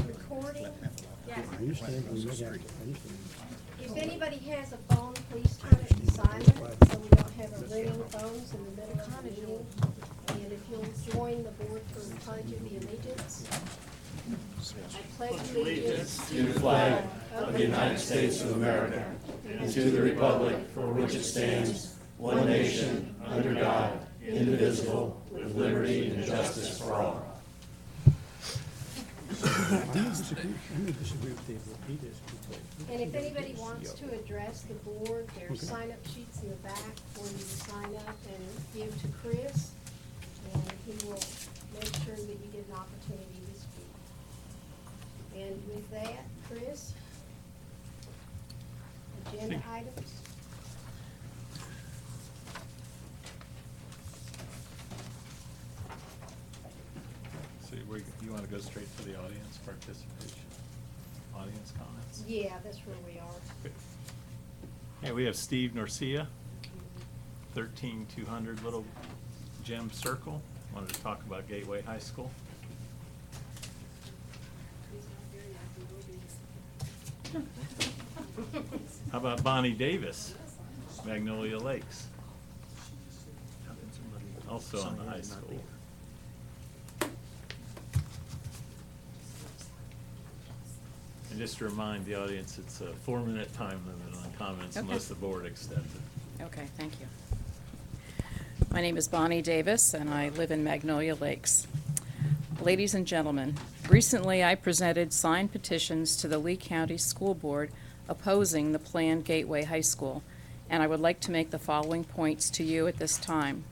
recording. I used to think we would have, If anybody has a phone, please turn it to silent so we don't have a ringing phones in the middle of the meeting. And if you'll join the board for the Pledge of the Allegiance. I pledge allegiance to the flag of the United States of America and to the republic for which it stands, one nation, under God, indivisible, with liberty and justice for all. I don't disagree with Dave, what he is. And if anybody wants to address the board, there are sign-up sheets in the back for you to sign up and give to Chris. And he will make sure that you get an opportunity to speak. And with that, Chris, agenda items. So you want to go straight to the audience participation? Audience comments? Yeah, that's where we are. Hey, we have Steve Norcia, 13200 Little Gem Circle. Wanted to talk about Gateway High School. How about Bonnie Davis, Magnolia Lakes? Also on the high school. And just to remind the audience, it's a 4-minute time limit on comments unless the board extends it. Okay, thank you. My name is Bonnie Davis, and I live in Magnolia Lakes. Ladies and gentlemen, recently I presented signed petitions to the Lee County School Board opposing the planned Gateway High School, and I would like to make the following points to you at this time.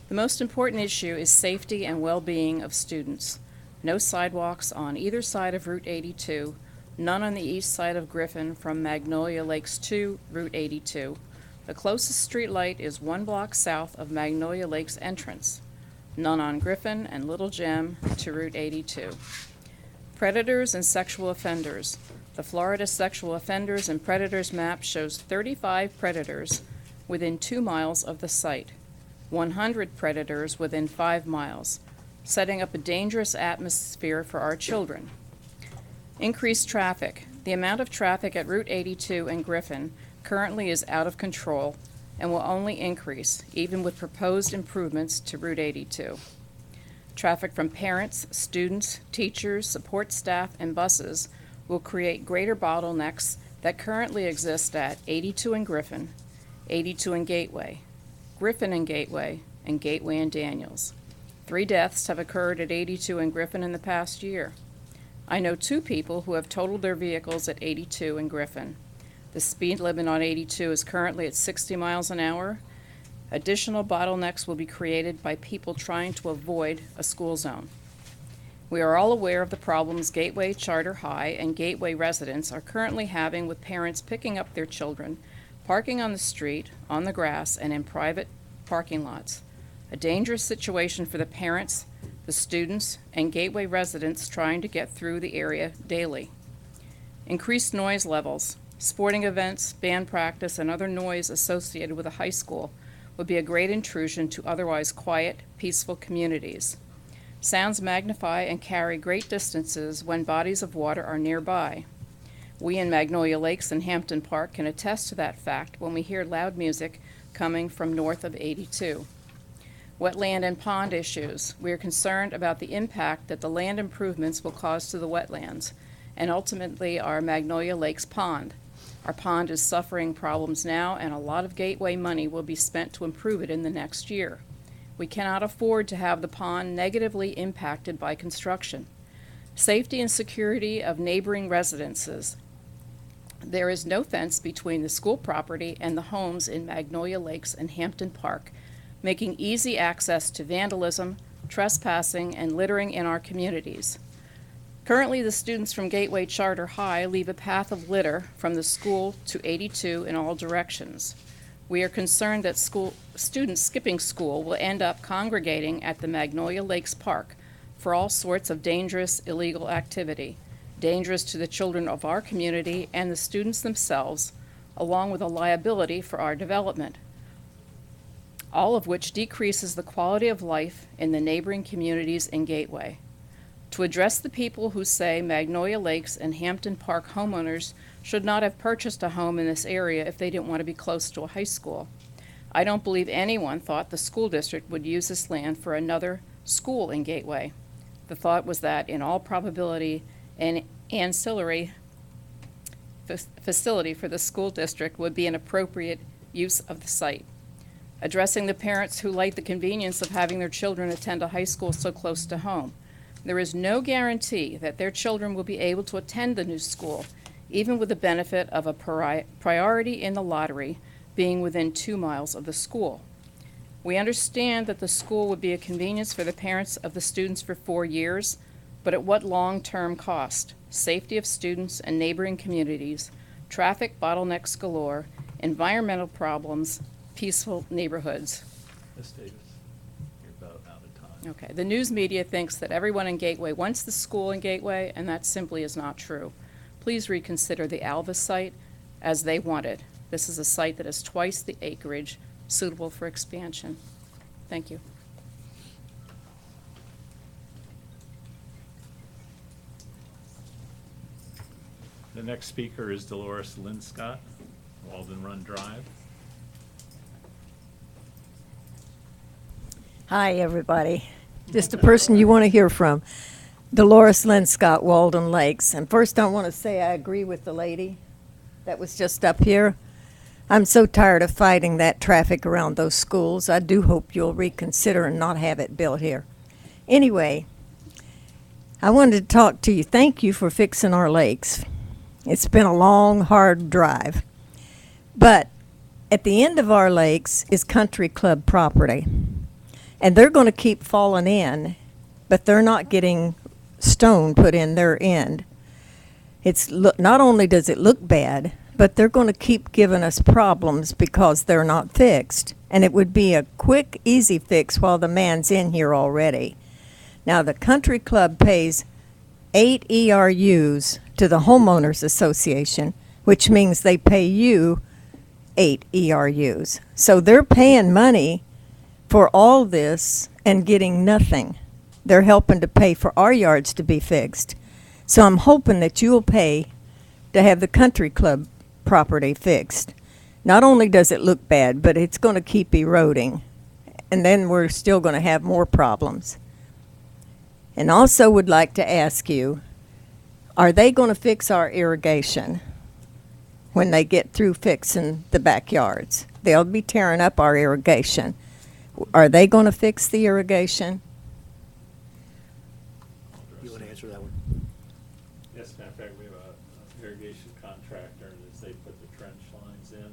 The most important issue is safety and well-being of students. No sidewalks on either side of Route 82, none on the east side of Griffin from Magnolia Lakes to Route 82. The closest street light is 1 block south of Magnolia Lakes entrance. None on Griffin and Little Gem to Route 82. Predators and sexual offenders. The Florida Sexual Offenders and Predators map shows 35 predators within 2 miles of the site, 100 predators within 5 miles, setting up a dangerous atmosphere for our children. Increased traffic. The amount of traffic at Route 82 and Griffin currently is out of control and will only increase, even with proposed improvements to Route 82. Traffic from parents, students, teachers, support staff, and buses will create greater bottlenecks that currently exist at 82 and Griffin, 82 and Gateway, Griffin and Gateway and Daniels. 3 deaths have occurred at 82 and Griffin in the past year. I know 2 people who have totaled their vehicles at 82 and Griffin. The speed limit on 82 is currently at 60 miles an hour. Additional bottlenecks will be created by people trying to avoid a school zone. We are all aware of the problems Gateway Charter High and Gateway residents are currently having with parents picking up their children, parking on the street, on the grass, and in private parking lots. A dangerous situation for the parents, the students, and Gateway residents trying to get through the area daily. Increased noise levels. Sporting events, band practice, and other noise associated with a high school would be a great intrusion to otherwise quiet, peaceful communities. Sounds magnify and carry great distances when bodies of water are nearby. We in Magnolia Lakes and Hampton Park can attest to that fact when we hear loud music coming from north of 82. Wetland and pond issues. We are concerned about the impact that the land improvements will cause to the wetlands and ultimately our Magnolia Lakes pond. Our pond is suffering problems now, and a lot of Gateway money will be spent to improve it in the next year. We cannot afford to have the pond negatively impacted by construction. Safety and security of neighboring residences. There is no fence between the school property and the homes in Magnolia Lakes and Hampton Park, making easy access to vandalism, trespassing, and littering in our communities. Currently, the students from Gateway Charter High leave a path of litter from the school to 82 in all directions. We are concerned that students skipping school will end up congregating at the Magnolia Lakes Park for all sorts of dangerous, illegal activity, dangerous to the children of our community and the students themselves, along with a liability for our development. all of which decreases the quality of life in the neighboring communities in Gateway. To address the people who say Magnolia Lakes and Hampton Park homeowners should not have purchased a home in this area if they didn't want to be close to a high school. I don't believe anyone thought the school district would use this land for another school in Gateway. The thought was that, in all probability, an ancillary facility for the school district would be an appropriate use of the site. Addressing the parents who like the convenience of having their children attend a high school so close to home. There is no guarantee that their children will be able to attend the new school, even with the benefit of a priority in the lottery being within 2 miles of the school. We understand that the school would be a convenience for the parents of the students for 4 years, but at what long-term cost? Safety of students and neighboring communities, traffic bottlenecks galore, environmental problems, peaceful neighborhoods. Ms. Davis, you're about out of time. Okay, the news media thinks that everyone in Gateway wants the school in Gateway, and that simply is not true. Please reconsider the Alvis site as they want it. This is a site that has twice the acreage suitable for expansion. Thank you. The next speaker is Dolores Linscott, Walden Run Drive. Hi, everybody. Just the person you want to hear from. Dolores Linscott, Walden Lakes. And first I want to say I agree with the lady that was just up here. I'm so tired of fighting that traffic around those schools. I do hope you'll reconsider and not have it built here. Anyway, I wanted to talk to you. Thank you for fixing our lakes. It's been a long, hard drive. But at the end of our lakes is country club property. And they're going to keep falling in, but they're not getting stone put in their end. Not only does it look bad, but they're going to keep giving us problems because they're not fixed. And it would be a quick, easy fix while the man's in here already. Now, the country club pays 8 ERUs to the homeowners association, which means they pay you 8 ERUs. So they're paying money for all this and getting nothing. They're helping to pay for our yards to be fixed. So I'm hoping that you'll pay to have the country club property fixed. Not only does it look bad, but it's going to keep eroding. And then we're still going to have more problems. And also would like to ask you, are they going to fix our irrigation when they get through fixing the backyards? They'll be tearing up our irrigation. Are they going to fix the irrigation? You want to answer that one? Yes, matter of fact, we have a irrigation contractor, and as they put the trench lines in,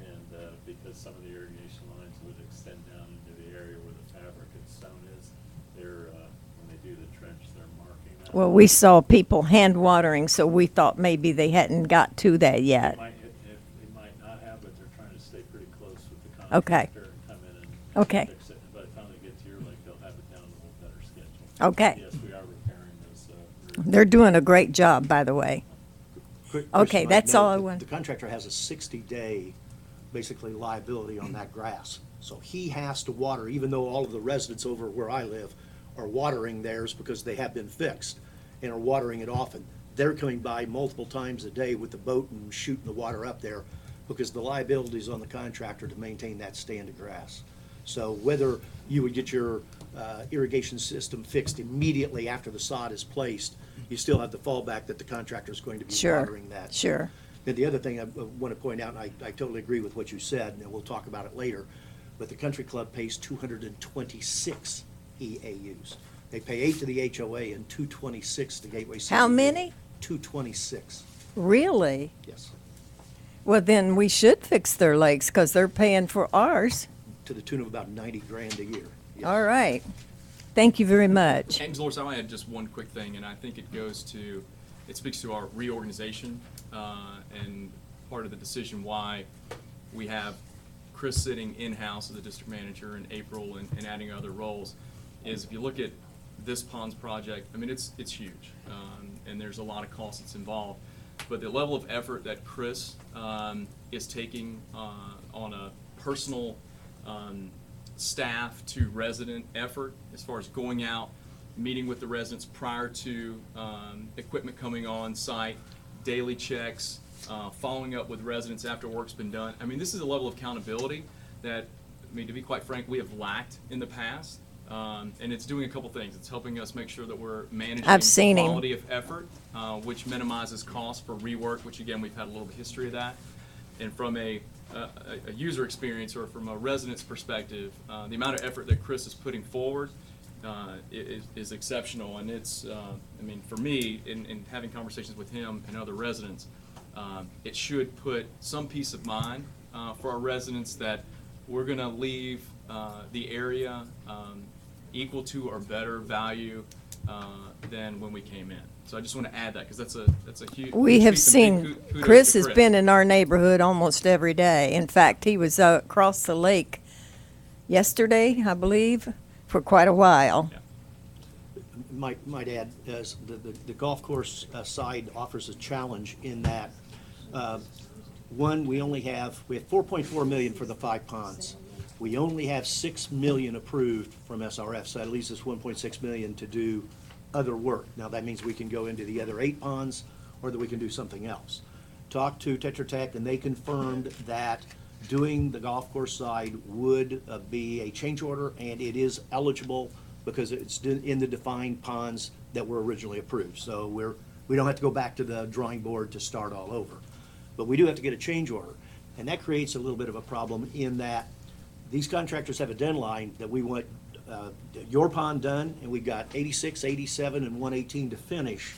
and because some of the irrigation lines would extend down into the area where the fabric and stone is, they're, when they do the trench, they're marking that. Well, we saw people hand watering, so we thought maybe they hadn't got to that yet. They might not have, but they're trying to stay pretty close with the Okay. contractor and come in and Okay. fix it. And by the time they get to your lake, they'll have it down a little better schedule. Okay. Yes, we are repairing those. Roofs. They're doing a great job, by the way. Chris, Okay, you might that's know all I that want. The contractor has a 60-day, basically, liability on that grass. So he has to water, even though all of the residents over where I live are watering theirs because they have been fixed and are watering it often. They're coming by multiple times a day with the boat and shooting the water up there because the liability is on the contractor to maintain that stand of grass. So whether you would get your irrigation system fixed immediately after the sod is placed, you still have the fallback that the contractor is going to be Sure, watering that. sure. And the other thing I want to point out, and I totally agree with what you said, and we'll talk about it later, but the country club pays 226 EAUs. They pay 8 to the HOA and 226 to Gateway City. How many? 226, Really? yes, Well, then we should fix their lakes because they're paying for ours. to the tune of about 90 grand a year. Yes. All right. Thank you very much. And Dolores, I want to add just one quick thing, and I think it speaks to our reorganization, and part of the decision why we have Chris sitting in-house as a district manager and April and adding other roles, is if you look at this ponds project, I mean, it's huge, and there's a lot of costs that's involved. But the level of effort that Chris is taking on a personal staff to resident effort as far as going out, meeting with the residents prior to equipment coming on site, daily checks, following up with residents after work's been done. I mean, this is a level of accountability that, I mean, to be quite frank, we have lacked in the past. And it's doing a couple things. It's helping us make sure that we're managing I've seen him. quality of effort, which minimizes cost for rework, which again, we've had a little history of that. And from a user experience or from a resident's perspective, the amount of effort that Chris is putting forward is exceptional. And it's, I mean, for me, in having conversations with him and other residents, it should put some peace of mind for our residents that we're going to leave the area equal to or better value than when we came in. So I just want to add that because that's a huge. We huge have piece of big seen, kudos Chris to has been in our neighborhood almost every day. In fact, he was across the lake yesterday, I believe, for quite a while. Yeah. Might add, as the golf course side offers a challenge in that, one, we have 4.4 million for the 5 ponds. We only have 6 million approved from SRF, so that leaves us 1.6 million to do other work. Now, that means we can go into the other 8 ponds, or that we can do something else. Talked to Tetra Tech, and they confirmed that doing the golf course side would be a change order, and it is eligible because it's in the defined ponds that were originally approved. So we don't have to go back to the drawing board to start all over. But we do have to get a change order, and that creates a little bit of a problem in that these contractors have a deadline that we want your pond done, and we've got 86, 87, and 118 to finish.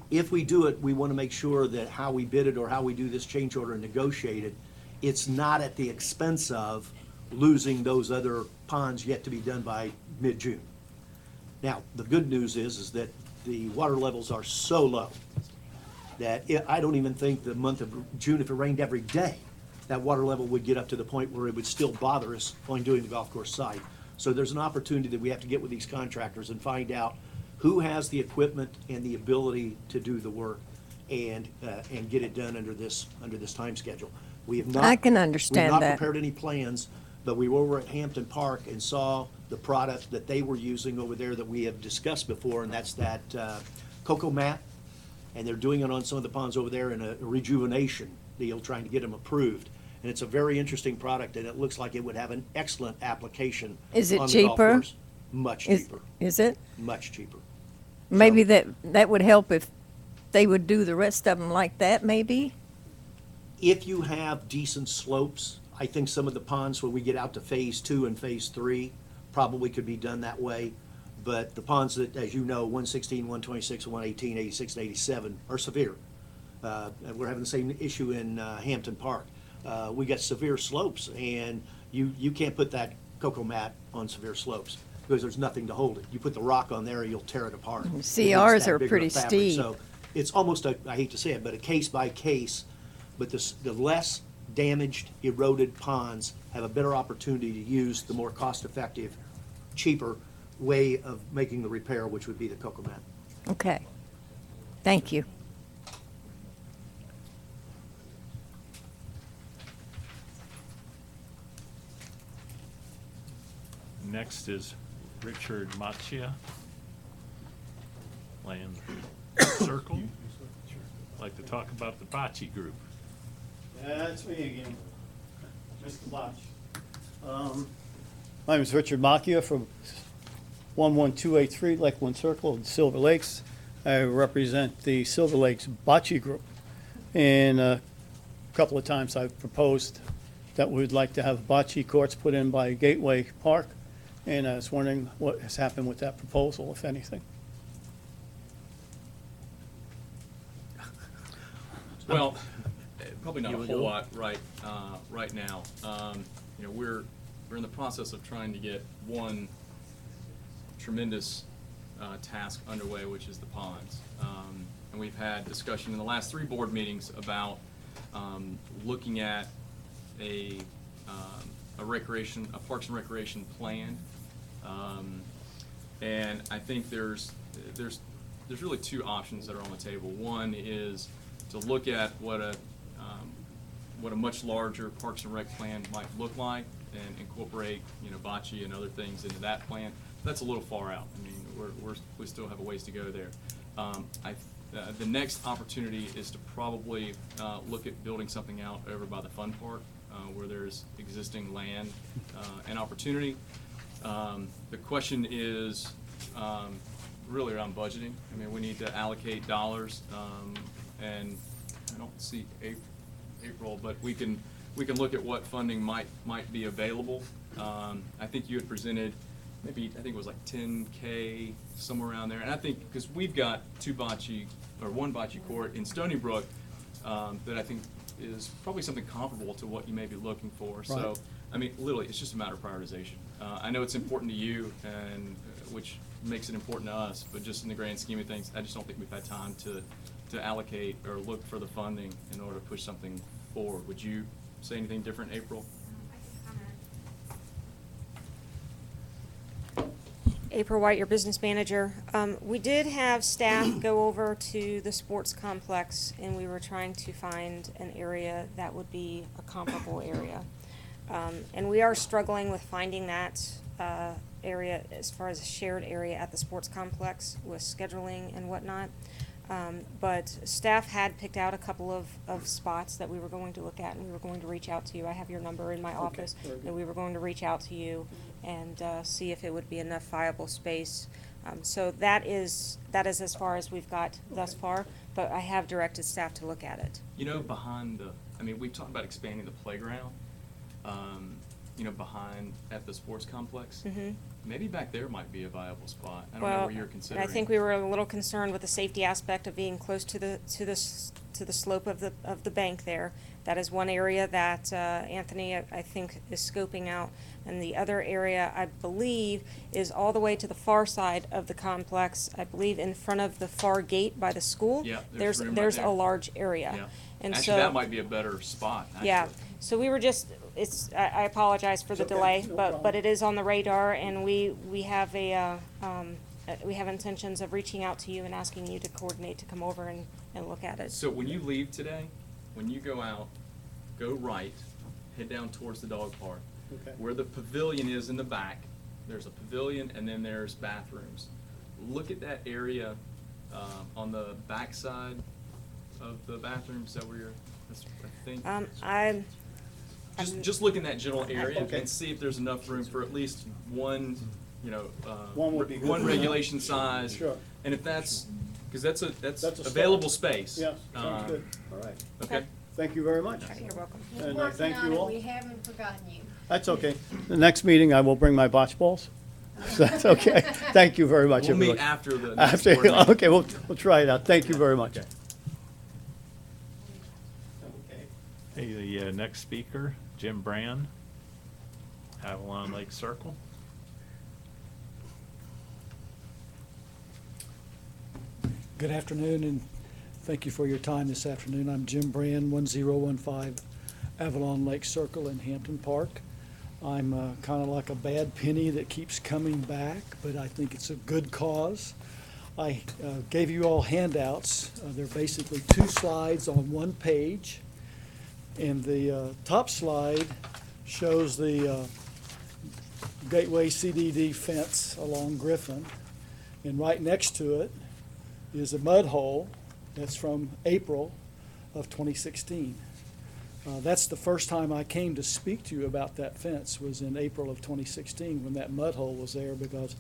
If we do it, we want to make sure that how we bid it or how we do this change order and negotiate it, it's not at the expense of losing those other ponds yet to be done by mid-June. Now, the good news is that the water levels are so low that I don't even think the month of June, if it rained every day, that water level would get up to the point where it would still bother us on doing the golf course side. So there's an opportunity that we have to get with these contractors and find out who has the equipment and the ability to do the work and get it done under this time schedule. We have not. I can understand We've that. not prepared any plans, but we were over at Hampton Park and saw the product that they were using over there that we have discussed before, and that's that cocoa mat. And they're doing it on some of the ponds over there in a rejuvenation deal, trying to get them approved. And it's a very interesting product, and it looks like it would have an excellent application Is it on the golf cheaper? course. Much cheaper, Is it? much cheaper. Maybe that would help if they would do the rest of them like that, maybe? If you have decent slopes, I think some of the ponds when we get out to phase 2 and phase 3 probably could be done that way. But the ponds that, as you know, 116, 126, 118, 86, and 87 are severe. And we're having the same issue in Hampton Park. We got severe slopes, and you can't put that cocoa mat on severe slopes because there's nothing to hold it. You put the rock on there, you'll tear it apart. See, It needs ours that are bigger pretty fabric. steep. So it's almost a, I hate to say it, but a case by case. But the less damaged, eroded ponds have a better opportunity to use the more cost-effective, cheaper way of making the repair, which would be the cocoa mat. Okay. Thank you. Next is Richard Macchia, Land Circle. Like to talk about the bocce group. That's me again, Mr. Botch. My name is Richard Macchia from 11283 Lakeland Circle in Silver Lakes. I represent the Silver Lakes Bocce Group. And a couple of times I've proposed that we'd like to have bocce courts put in by Gateway Park. And I was wondering what has happened with that proposal, if anything. Well, probably not a whole lot right now. We're in the process of trying to get one tremendous task underway, which is the ponds. And we've had discussion in the last 3 board meetings about looking at a Parks and Recreation plan. And I think there's really 2 options that are on the table. One is to look at what a much larger Parks and Rec plan might look like. and incorporate, bocce and other things into that plan, that's a little far out. I mean, we still have a ways to go there. The next opportunity is to probably look at building something out over by the fun park, where there's existing land and opportunity. The question is really around budgeting. I mean, we need to allocate dollars, and I don't see April, but we can look at what funding might be available. I think you had presented maybe, I think it was like 10K, somewhere around there. And I think, because we've got one bocce court in Stony Brook that I think is probably something comparable to what you may be looking for. So, Right. I mean, literally, it's just a matter of prioritization. I know it's important to you, and which makes it important to us, but just in the grand scheme of things, I just don't think we've had time to allocate or look for the funding in order to push something forward. Would you say anything different, April? April White, your business manager. We did have staff go over to the sports complex, and we were trying to find an area that would be a comparable area. And we are struggling with finding that area as far as a shared area at the sports complex with scheduling and whatnot. But staff had picked out a couple of spots that we were going to look at, and we were going to reach out to you. I have your number in my office, very good. and we were going to reach out to you and see if it would be enough viable space. So that is as far as we've got thus far, but I have directed staff to look at it. We've talked about expanding the playground, behind at the sports complex. Mhm. Maybe back there might be a viable spot. I don't know where you're considering. I think we were a little concerned with the safety aspect of being close to the slope of the bank there. That is one area that Anthony, I think, is scoping out, and the other area, I believe, is all the way to the far side of the complex. I believe in front of the far gate by the school. Yeah, there's room right there's there. a large area. Yeah. And Actually, so that might be a better spot, actually. yeah, so we were just, I apologize for the It's okay, delay, no but problem. it is on the radar, and we have we have intentions of reaching out to you and asking you to coordinate to come over and look at it. So when you leave today, when you go out, go right, head down towards the dog park. Okay. Where the pavilion is in the back, there's a pavilion and then there's bathrooms. Look at that area on the back side of the bathrooms. Is that where I think? Just look in that general area Okay. and see if there's enough room for at least one, One would be good. one regulation size. Sure. And if that's, because that's That's a start. available space. Yeah, sounds good. All right. Okay. Thank you very much. All right, you're welcome. We're And I working thank on you it. all. We haven't forgotten you. That's okay. The next meeting, I will bring my botch balls. So that's okay. Thank you very much, We'll meet everyone. after the next After, board meeting. okay, we'll try it out. Thank you very much. Okay. Hey, the next speaker, Jim Brand, Avalon Lake Circle. Good afternoon, and thank you for your time this afternoon. I'm Jim Brand, 1015 Avalon Lake Circle in Hampton Park. I'm kind of like a bad penny that keeps coming back, but I think it's a good cause. I gave you all handouts. They're basically 2 slides on 1 page. And the top slide shows the Gateway CDD fence along Griffin. And right next to it is a mud hole that's from April of 2016. That's the first time I came to speak to you about that fence, was in April of 2016 when that mud hole was there, because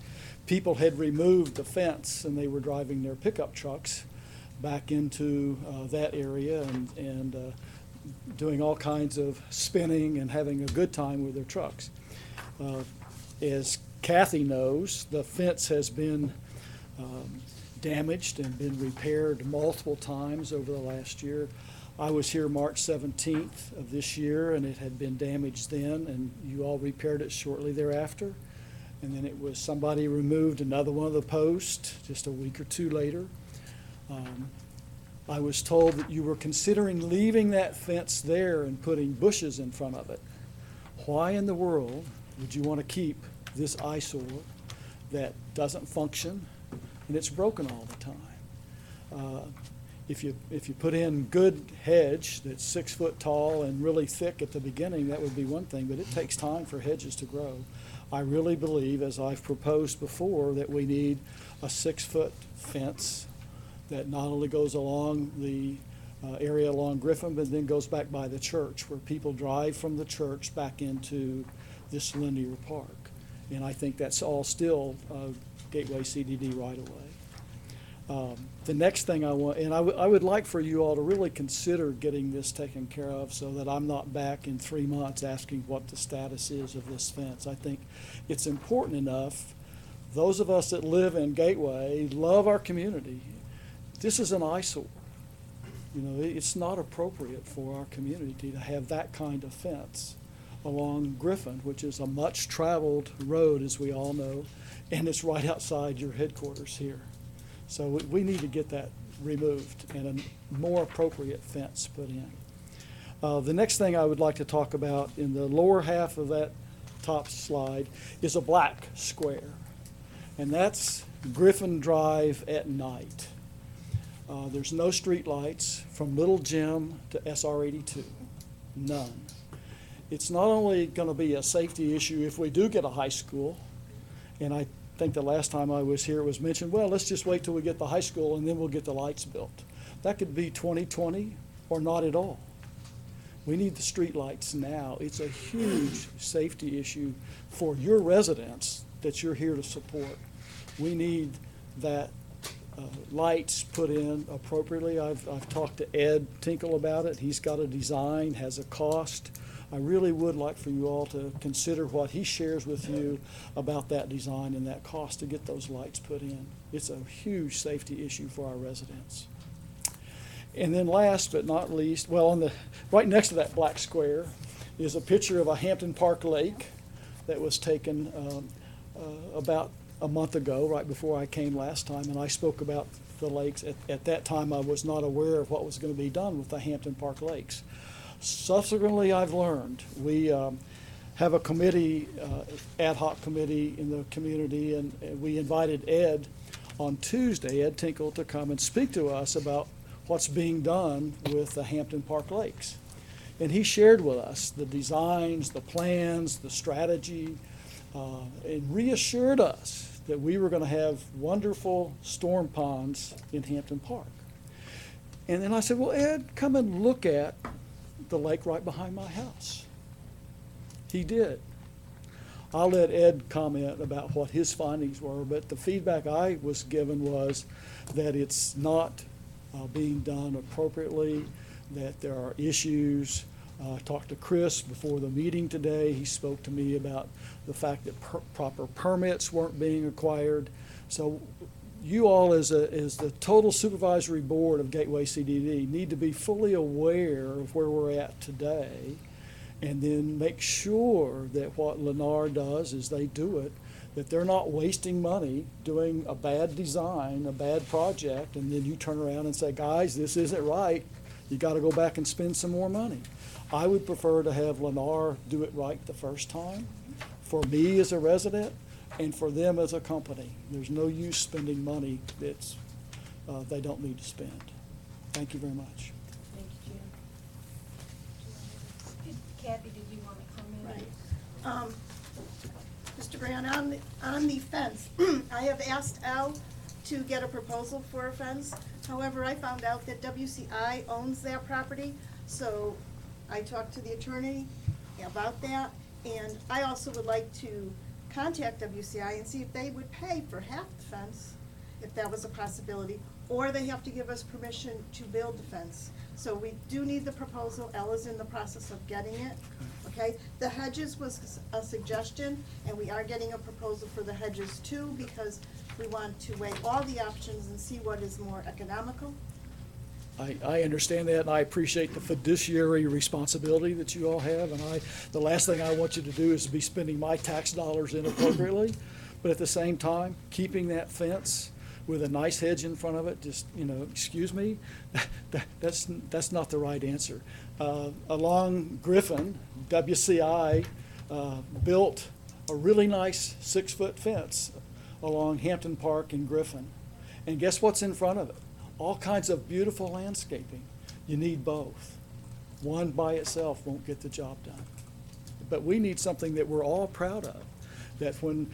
people had removed the fence and they were driving their pickup trucks back into that area and doing all kinds of spinning and having a good time with their trucks. As Kathy knows, the fence has been damaged and been repaired multiple times over the last year. I was here March 17th of this year, and it had been damaged then, and you all repaired it shortly thereafter. And then it was, somebody removed another one of the posts just a week or 2 later. I was told that you were considering leaving that fence there and putting bushes in front of it. Why in the world would you want to keep this eyesore that doesn't function and it's broken all the time? If you put in good hedge that's 6 foot tall and really thick at the beginning, that would be one thing, but it takes time for hedges to grow. I really believe, as I've proposed before, that we need a 6-foot fence that not only goes along the area along Griffin, but then goes back by the church, where people drive from the church back into this linear park. And I think that's all still Gateway CDD right away. The next thing I want, and I would like for you all to really consider getting this taken care of so that I'm not back in 3 months asking what the status is of this fence. I think it's important enough. Those of us that live in Gateway love our community. This is an eyesore. You know, it's not appropriate for our community to have that kind of fence along Griffin, which is a much-traveled road, as we all know, and it's right outside your headquarters here. So we need to get that removed and a more appropriate fence put in. The next thing I would like to talk about in the lower half of that top slide is a black square, and that's Griffin Drive at night. There's no street lights from Little Gym to SR 82, none. It's not only going to be a safety issue if we do get a high school, and I think the last time I was here it was mentioned, well, let's just wait till we get the high school and then we'll get the lights built. That could be 2020 or not at all. We need the street lights now. It's a huge safety issue for your residents that you're here to support. We need that lights put in appropriately. I've talked to Ed Tinkle about it. He's got a design, has a cost. I really would like for you all to consider what he shares with you about that design and that cost to get those lights put in. It's a huge safety issue for our residents. And then last but not least, well, on the right next to that black square is a picture of a Hampton Park lake that was taken about a month ago, right before I came last time, and I spoke about the lakes. At that time, I was not aware of what was going to be done with the Hampton Park lakes. Subsequently, I've learned we have a committee, ad hoc committee in the community, and we invited Ed on Tuesday, Ed Tinkle, to come and speak to us about what's being done with the Hampton Park lakes. And he shared with us the designs, the plans, the strategy, and reassured us that we were going to have wonderful storm ponds in Hampton Park. And then I said, well, Ed, come and look at the lake right behind my house. He did. I'll let Ed comment about what his findings were, but the feedback I was given was that it's not being done appropriately, that there are issues. I talked to Chris before the meeting today. He spoke to me about the fact that proper permits weren't being acquired. So you all as the total supervisory board of Gateway CDD need to be fully aware of where we're at today, and then make sure that what Lennar does is they do it, that they're not wasting money doing a bad design, a bad project, and then you turn around and say, guys, this isn't right. You got to go back and spend some more money. I would prefer to have Lennar do it right the first time, for me as a resident, and for them as a company. There's no use spending money that's they don't need to spend. Thank you very much. Thank you, Jim. Kathy, did you want to comment? Mr. Brown, on the fence, I have asked Al to get a proposal for a fence. However, I found out that WCI owns that property, so I talked to the attorney about that, and I also would like to contact WCI and see if they would pay for half the fence, if that was a possibility, or they have to give us permission to build the fence. So we do need the proposal. Ella's in the process of getting it, okay? The hedges was a suggestion, and we are getting a proposal for the hedges too, because we want to weigh all the options and see what is more economical. I understand that, and I appreciate the fiduciary responsibility that you all have, and the last thing I want you to do is be spending my tax dollars inappropriately, but at the same time, keeping that fence with a nice hedge in front of it, just, excuse me, that's not the right answer. Along Griffin, WCI built a really nice 6-foot fence along Hampton Park in Griffin, and guess what's in front of it? all kinds of beautiful landscaping. You need both. One by itself won't get the job done. But we need something that we're all proud of, that when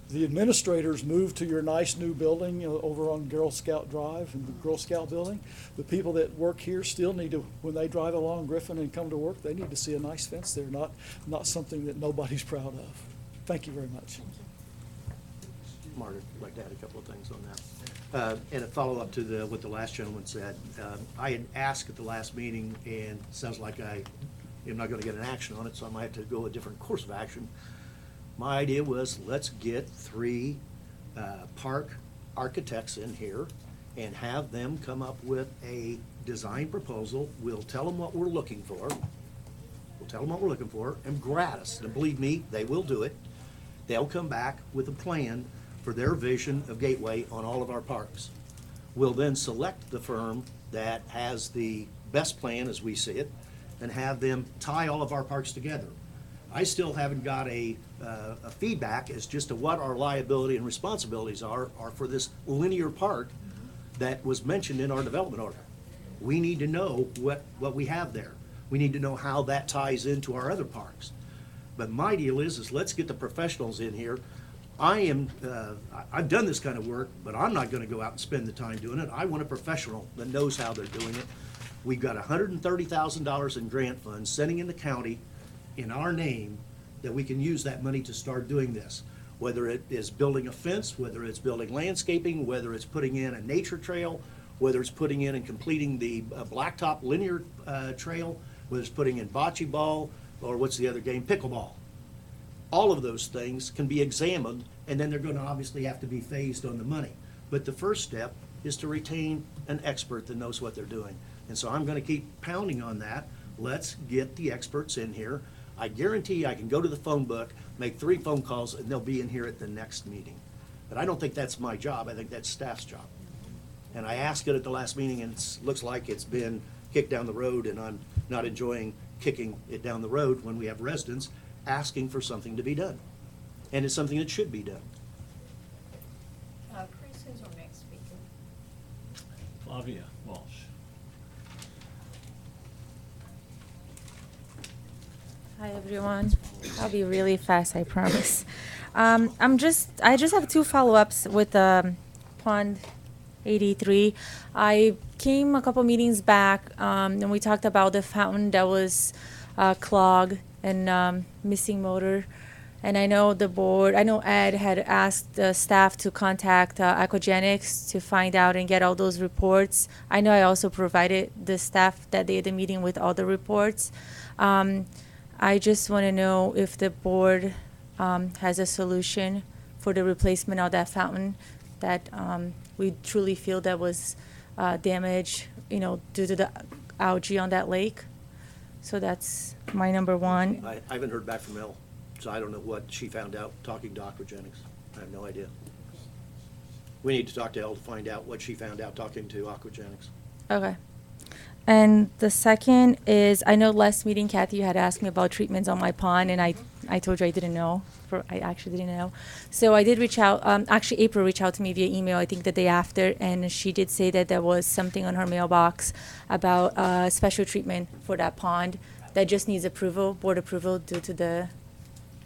the administrators move to your nice new building over on Girl Scout Drive and the Girl Scout building, the people that work here still need to, when they drive along Griffin and come to work, they need to see a nice fence there, not something that nobody's proud of. Thank you very much. Margaret, I'd like to add a couple of things on that. And a follow-up to what the last gentleman said. I had asked at the last meeting, and it sounds like I am not going to get an action on it, so I might have to go a different course of action. My idea was, let's get 3 park architects in here and have them come up with a design proposal. We'll tell them what we're looking for. We'll tell them what we're looking for, and gratis. And believe me, they will do it. They'll come back with a plan for their vision of Gateway on all of our parks. We'll then select the firm that has the best plan as we see it and have them tie all of our parks together. I still haven't got a feedback as just to what our liability and responsibilities are for this linear park that was mentioned in our development order. We need to know what we have there. We need to know how that ties into our other parks. But my deal is let's get the professionals in here. I've done this kind of work, but I'm not gonna go out and spend the time doing it. I want a professional that knows how they're doing it. We've got $130,000 in grant funds sitting in the county in our name that we can use that money to start doing this. Whether it is building a fence, whether it's building landscaping, whether it's putting in a nature trail, whether it's putting in and completing the blacktop linear trail, whether it's putting in bocce ball, or what's the other game, pickleball. All of those things can be examined, and then they're going to obviously have to be phased on the money. But the first step is to retain an expert that knows what they're doing. And so I'm going to keep pounding on that. Let's get the experts in here. I guarantee I can go to the phone book, make 3 phone calls, and they'll be in here at the next meeting. But I don't think that's my job. I think that's staff's job. And I asked it at the last meeting, and it looks like it's been kicked down the road, and I'm not enjoying kicking it down the road when we have residents asking for something to be done. And it's something that should be done. Chris, who's our next speaker? Flavia Walsh. Hi everyone. I'll be really fast, I promise. I just have 2 follow-ups with Pond 83. I came a couple meetings back and we talked about the fountain that was clogged and missing motor. And I know Ed had asked the staff to contact Aquagenics to find out and get all those reports. I know I also provided the staff that day at the meeting with all the reports. I just want to know if the board has a solution for the replacement of that fountain that we truly feel that was damaged, due to the algae on that lake. So that's my number 1. I haven't heard back from Elle, so I don't know what she found out talking to Aquagenics. I have no idea. We need to talk to Elle to find out what she found out talking to Aquagenics. Okay. And the second is, I know last meeting, Kathy, you had asked me about treatments on my pond, and I told you I didn't know. I actually didn't know. So I did reach out. Actually, April reached out to me via email, I think the day after, and she did say that there was something on her mailbox about special treatment for that pond that just needs board approval due to the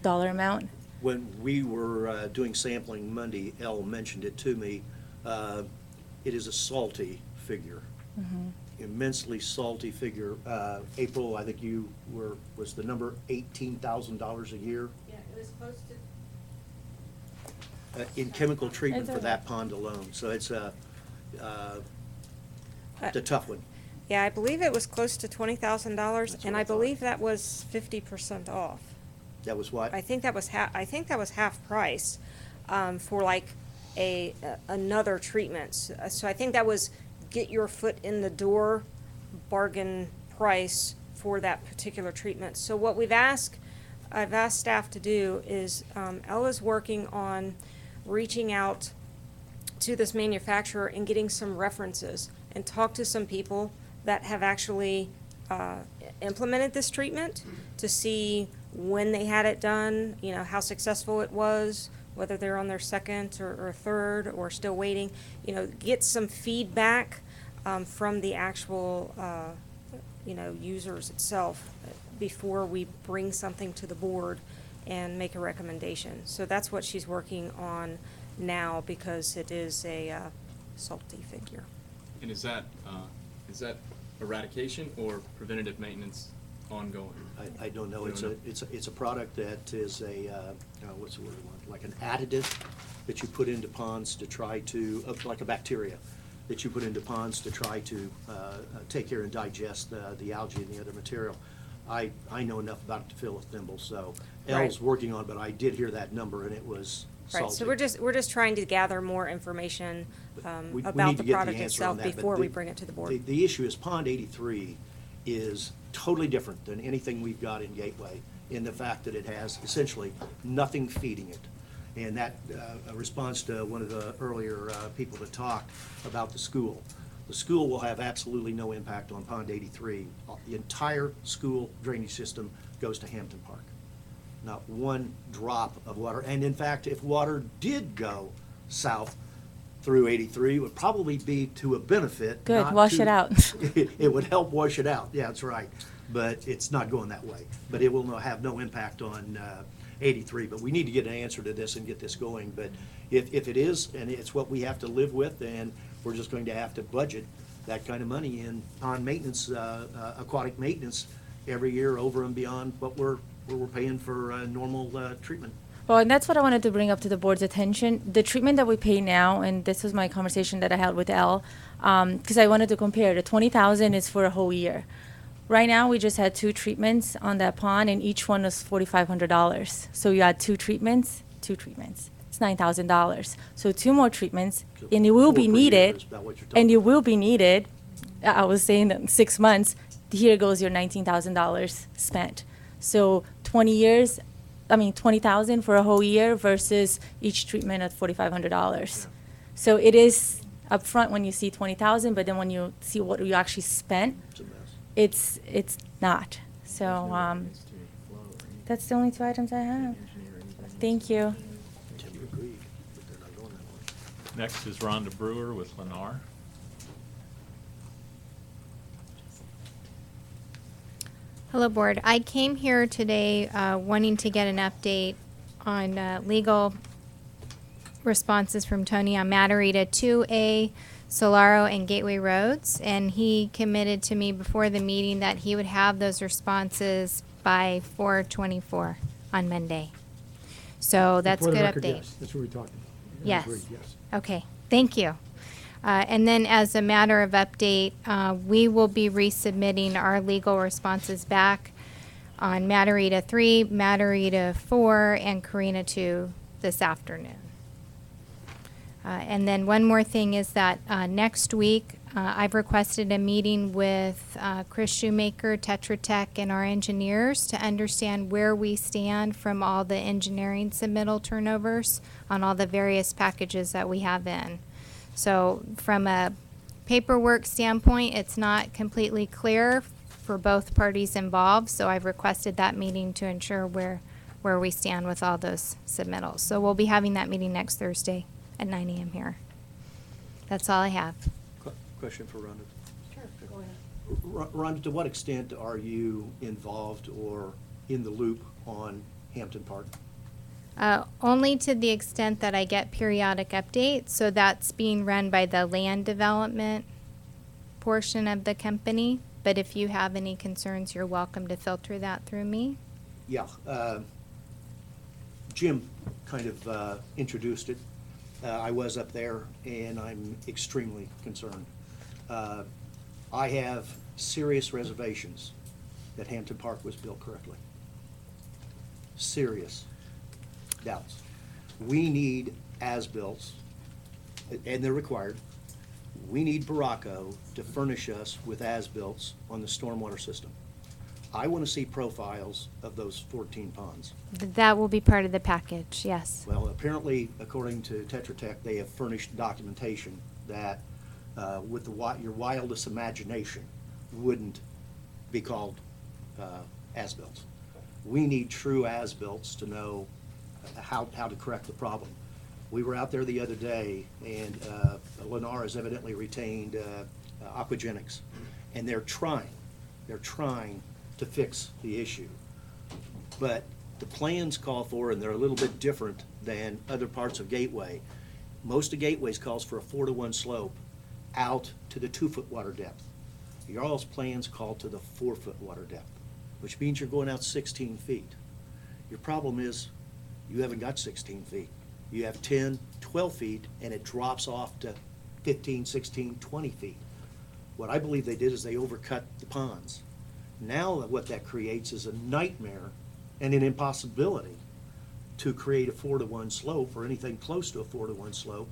dollar amount. When we were doing sampling Monday, Elle mentioned it to me. It is a salty figure. Mm-hmm. Immensely salty figure. April, I think was the number $18,000 a year? Yeah, it was close to. In chemical treatment It's for okay. that pond alone. So it's a tough one. Yeah, I believe it was close to $20,000, what and I I thought. believe that was 50% off. That was what? I think that was half price for like another treatment. So I think that was get your foot in the door bargain price for that particular treatment. So what I've asked staff to do is Ella's working on reaching out to this manufacturer and getting some references and talk to some people that have actually implemented this treatment to see when they had it done, how successful it was, whether they're on their second or third or still waiting, get some feedback from the actual, users itself before we bring something to the board and make a recommendation. So that's what she's working on now, because it is a salty figure. And is that eradication or preventative maintenance ongoing? I don't know. You don't know? It's a product that is what's the word I want? Like an additive that you put into ponds to try to, like a bacteria, that you put into ponds to try to take care and digest the algae and the other material. I know enough about it to fill a thimble, so Elle's working on it, but I did hear that number, and it was salty. Right, so we're just trying to gather more information We about need the to get product answer on itself that, but before we bring it to the board. The issue is Pond 83 is totally different than anything we've got in Gateway, in the fact that it has essentially nothing feeding it. And that a response to one of the earlier people that talked about the school. The school will have absolutely no impact on Pond 83. The entire school drainage system goes to Hampton Park. Not one drop of water. And in fact, if water did go south through 83, it would probably be to a benefit. Good, not wash to- it out. It would help wash it out, yeah, that's right. But it's not going that way. But it will have no impact on 83. But we need to get an answer to this and get this going. But if it is, and it's what we have to live with, then we're just going to have to budget that kind of money on maintenance, aquatic maintenance every year over and beyond what we're paying for normal treatment. Well, and that's what I wanted to bring up to the board's attention. The treatment that we pay now, and this was my conversation that I had with Elle, because I wanted to compare. The $20,000 is for a whole year. Right now, we just had 2 treatments on that pond, and each one was $4,500. So you had 2 treatments. It's $9,000. So 2 more treatments, and it will be 4 per year needed. is about what you're talking And it about. will be needed. I was saying that in 6 months, here goes your $19,000 spent. So 20,000 for a whole year versus each treatment at $4,500. So it is upfront when you see 20,000, but then when you see what you actually spent, It's a mess. it's not. So that's the only 2 items I have. Thank you. Tim agreed, but they're not going that way. Next is Rhonda Brewer with Lennar. Hello, Board. I came here today wanting to get an update on legal responses from Tony on Matarita 2A, Solaro, and Gateway Roads. And he committed to me before the meeting that he would have those responses by 4/24 on Monday. So that's a For the good record, update. yes, that's what we talked about. I Yes. agree, yes. Okay, thank you. And then as a matter of update, we will be resubmitting our legal responses back on Matarita 3, Matarita 4, and Karina 2 this afternoon. And then one more thing is that next week, I've requested a meeting with Chris Shoemaker, Tetra Tech, and our engineers to understand where we stand from all the engineering submittal turnovers on all the various packages that we have in. So from a paperwork standpoint, it's not completely clear for both parties involved, so I've requested that meeting to ensure where we stand with all those submittals. So we'll be having that meeting next Thursday at 9 a.m. here. That's all I have. Question for Rhonda. Sure, go ahead. Rhonda, to what extent are you involved or in the loop on Hampton Park? Only to the extent that I get periodic updates, so that's being run by the land development portion of the company. But if you have any concerns, you're welcome to filter that through me. Yeah, Jim kind of introduced it. I was up there, and I'm extremely concerned. I have serious reservations that Hampton Park was built correctly. Serious doubts. We need as-bills, and they're required. We need Baracco to furnish us with as-bills on the stormwater system. I want to see profiles of those 14 ponds. That will be part of the package, yes. Well, apparently, according to Tetra Tech, they have furnished documentation that with your wildest imagination wouldn't be called as-bills. We need true as-bills to know how to correct the problem. We were out there the other day, and Lennar has evidently retained Aquagenics, and they're trying to fix the issue. But the plans call for, and they're a little bit different than other parts of Gateway. Most of Gateway's calls for a 4-to-1 slope out to the 2-foot water depth. Y'all's plans call to the 4-foot water depth, which means you're going out 16 feet. Your problem is you haven't got 16 feet. You have 10, 12 feet, and it drops off to 15, 16, 20 feet. What I believe they did is they overcut the ponds. Now what that creates is a nightmare and an impossibility to create a 4-to-1 slope or anything close to a 4-to-1 slope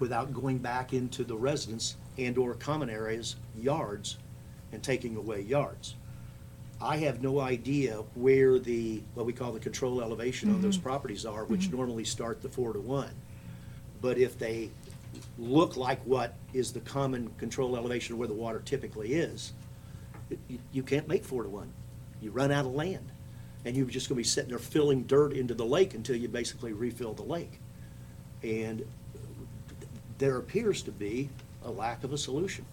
without going back into the residence and or common areas, yards, and taking away yards. I have no idea where what we call the control elevation on those properties are, which normally start the 4-to-1. But if they look like what is the common control elevation where the water typically is, you can't make 4-to-1. You run out of land. And you're just gonna be sitting there filling dirt into the lake until you basically refill the lake. And there appears to be a lack of a solution.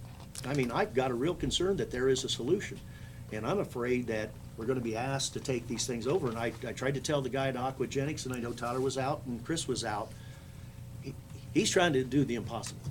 I mean, I've got a real concern that there is a solution. And I'm afraid that we're gonna be asked to take these things over. And I tried to tell the guy at Aquagenics, and I know Tyler was out and Chris was out. He's trying to do the impossible.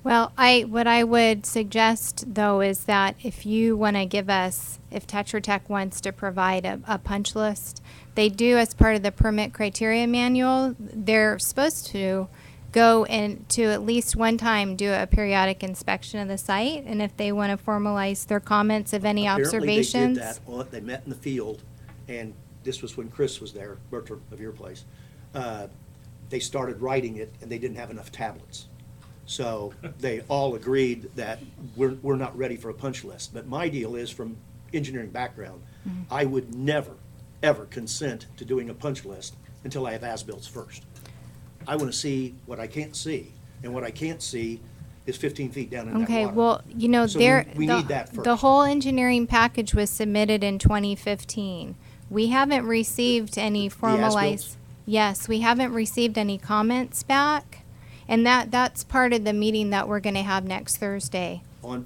Well, what I would suggest, though, is that if you want to give us, if Tetra Tech wants to provide a punch list, they do, as part of the permit criteria manual, they're supposed to go and to at least one time do a periodic inspection of the site, and if they want to formalize their comments of any observations. Apparently they did that. They met in the field, and this was when Chris was there, Bertram of your place. They started writing it, and they didn't have enough tablets. So they all agreed that we're not ready for a punch list. But my deal is, from engineering background, I would never, ever consent to doing a punch list until I have as-bills first. I want to see what I can't see, and what I can't see is 15 feet down in that water. Okay, well, you know, So we need that first. the whole engineering package was submitted in 2015. We haven't received any formalized. as-bills? Yes, we haven't received any comments back. And that's part of the meeting that we're going to have next Thursday. On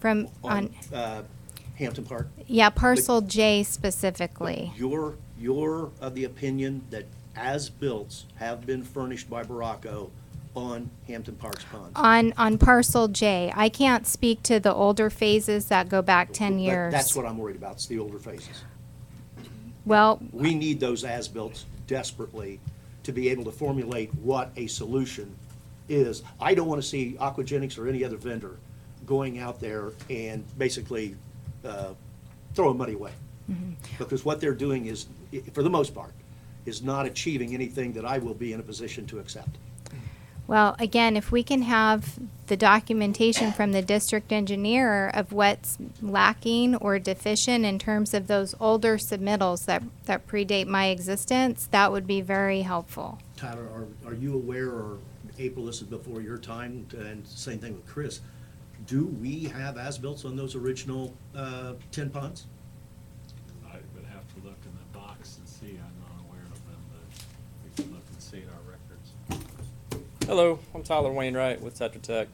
Hampton Park? Yeah, parcel J specifically. You're of the opinion that as-bills have been furnished by Baracco on Hampton Park's ponds? On parcel J. I can't speak to the older phases that go back 10 But years. that's what I'm worried about, it's the older phases. Well, We need those as-bills desperately to be able to formulate what a solution is. I don't want to see Aquagenics or any other vendor going out there and basically throwing money away. Because what they're doing is, for the most part, is not achieving anything that I will be in a position to accept. well, again, if we can have the documentation from the district engineer of what's lacking or deficient in terms of those older submittals that predate my existence, that would be very helpful. Tyler, are you aware, or April, this is before your time, and same thing with Chris, do we have as-bills on those original 10 ponds? I would have to look in the box and see. I'm not aware of them, but we can look and see in our records. Hello, I'm Tyler Wainwright with Tetra Tech.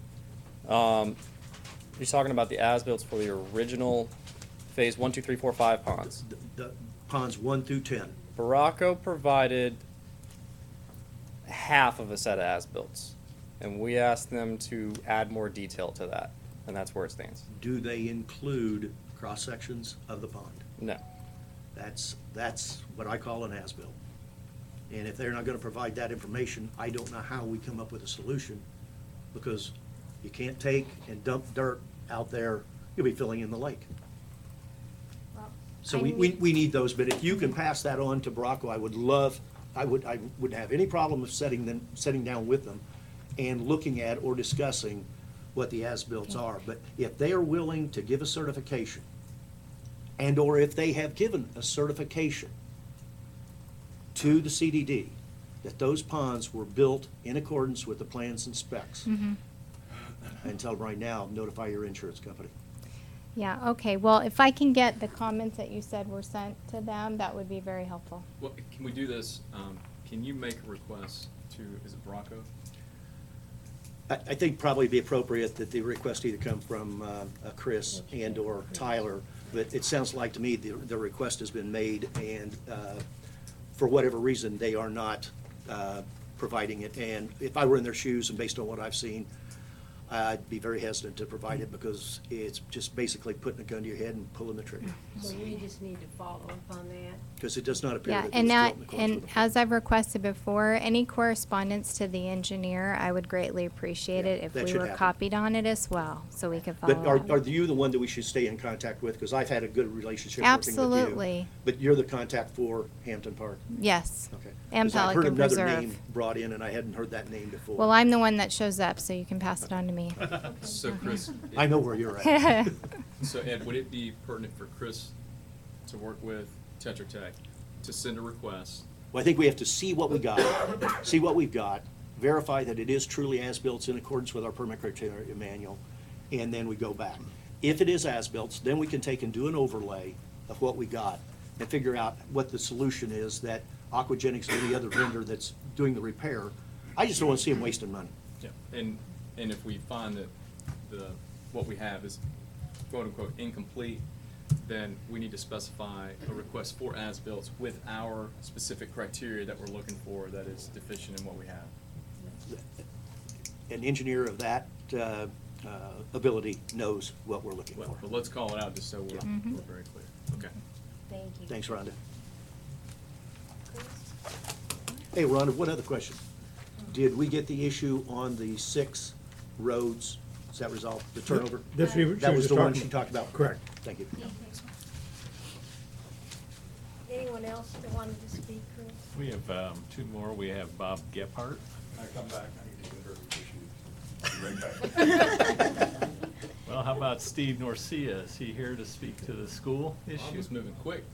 You're talking about the as-bills for the original phase 1, 2, 3, 4, 5 ponds. The ponds 1 through 10. Baracco provided half of a set of as-bills, and we asked them to add more detail to that, and that's where it stands. Do they include cross-sections of the pond? No. That's what I call an as-bill. And if they're not gonna provide that information, I don't know how we come up with a solution, because you can't take and dump dirt out there, you'll be filling in the lake. So we need those, but if you can pass that on to Baracco, I wouldn't have any problem of sitting down with them and looking at or discussing what the as-bills are. But if they are willing to give a certification, and or if they have given a certification to the CDD that those ponds were built in accordance with the plans and specs, and tell them right now, notify your insurance company. Yeah, okay. Well, if I can get the comments that you said were sent to them, that would be very helpful. Well, can we do this? can you make a request to, is it Bronco? I think probably be appropriate that the request either come from Chris and/or Tyler, but it sounds like to me the request has been made, and for whatever reason, they are not providing it. And if I were in their shoes, and based on what I've seen, I'd be very hesitant to provide it, because it's just basically putting a gun to your head and pulling the trigger, So we just need to follow up on that. because it does not appear Yeah, that and it's that, built in accordance with and the as I've requested before, any correspondence to the engineer, I would greatly appreciate it if that we should were happen. copied on it as well, so we could But follow up. are you the one that we should stay in contact with? Because I've had a good relationship working with you. Absolutely. But you're the contact for Hampton Park? Yes. Okay. And 'Cause I've heard Pelican another Preserve. name brought in, and I hadn't heard that name before. Well, I'm the one that shows up, so you can pass it on to me. So Chris. I know where you're at. So Ed, would it be pertinent for Chris to work with Tetra Tech to send a request? Well, I think we have to see what we got, see what we've got, verify that it is truly as-built in accordance with our permit criteria manual, and then we go back. If it is as-built, then we can take and do an overlay of what we got and figure out what the solution is that Aquagenics or any other vendor that's doing the repair, I just don't want to see them wasting money. Yeah. And if we find that what we have is quote-unquote incomplete, then we need to specify a request for as-built with our specific criteria that we're looking for that is deficient in what we have. An engineer of that ability knows what we're looking Well, for. but let's call it out just so we're very clear. Okay. Thank you. Thanks, Rhonda. Hey, Rhonda, one other question. Did we get the issue on the 6 roads? Is that resolved, the turnover? That's what she That was was the one talking she about. talked about? Correct. Thank you. Anyone else that wanted to speak, Chris? We have 2 more. We have Bob Gephardt. I come back, I need to get her issues. Well, how about Steve Norcia? Is he here to speak to the school Bob issue? was moving quick.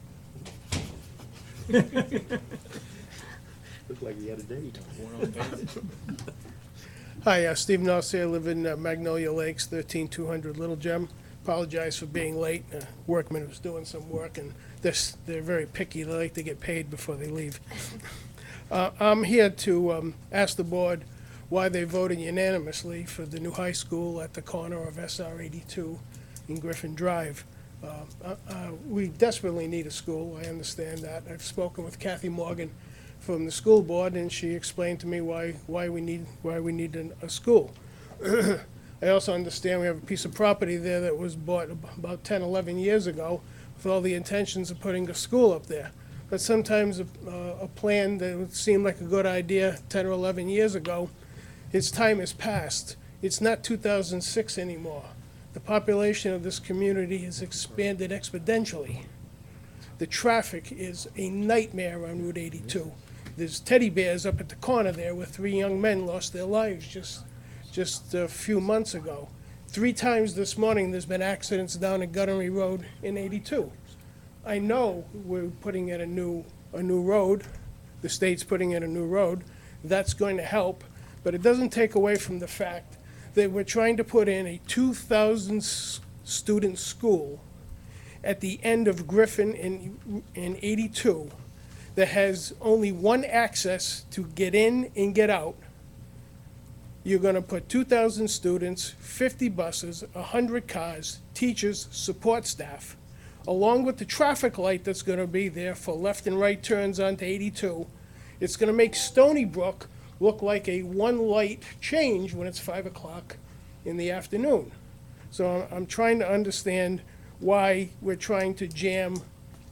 Looked like he had a date. Hi, Steve Nossi. I live in Magnolia Lakes, 13200 Little Gem. Apologize for being late. Workman was doing some work, and they're very picky. They like to get paid before they leave. I'm here to ask the board why they voted unanimously for the new high school at the corner of SR 82 and Griffin Drive. We desperately need a school. I understand that. I've spoken with Kathy Morgan from the school board, and she explained to me why we need a school. I also understand we have a piece of property there that was bought about 10, 11 years ago with all the intentions of putting a school up there. But sometimes a plan that would seem like a good idea 10 or 11 years ago, its time has passed. It's not 2006 anymore. The population of this community has expanded exponentially. The traffic is a nightmare on Route 82. There's teddy bears up at the corner there where 3 young men lost their lives just a few months ago. 3 times this morning there's been accidents down at Gunnery Road in 82. I know we're putting in a new road. The state's putting in a new road. That's going to help, but it doesn't take away from the fact that we're trying to put in a 2,000 student school at the end of Griffin in 82 that has only one access to get in and get out. You're going to put 2,000 students, 50 buses, 100 cars, teachers, support staff, along with the traffic light that's going to be there for left and right turns onto 82. It's going to make Stony Brook look like a one-light change when it's 5 o'clock in the afternoon. So I'm trying to understand why we're trying to jam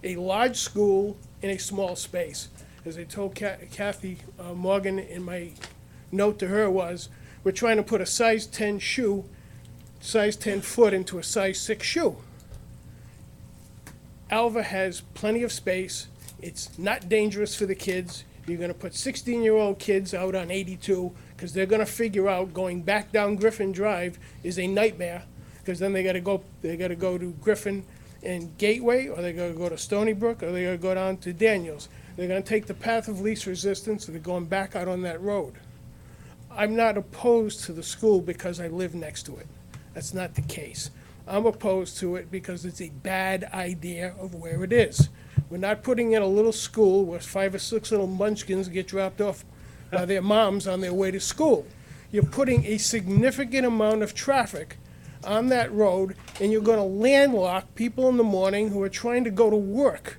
a large school in a small space. As I told Kathy Morgan in my note to her was, we're trying to put a size 10 shoe, size 10 foot into a size 6 shoe. Alva has plenty of space. It's not dangerous for the kids. You're gonna put 16-year-old kids out on 82 because they're gonna figure out going back down Griffin Drive is a nightmare, because then they gotta go to Griffin and Gateway, or they gotta go to Stony Brook, or they gotta go down to Daniels. They're gonna take the path of least resistance, so they're going back out on that road. I'm not opposed to the school because I live next to it. That's not the case. I'm opposed to it because it's a bad idea of where it is. We're not putting in a little school where 5 or 6 little munchkins get dropped off by their moms on their way to school. You're putting a significant amount of traffic on that road, and you're gonna landlock people in the morning who are trying to go to work.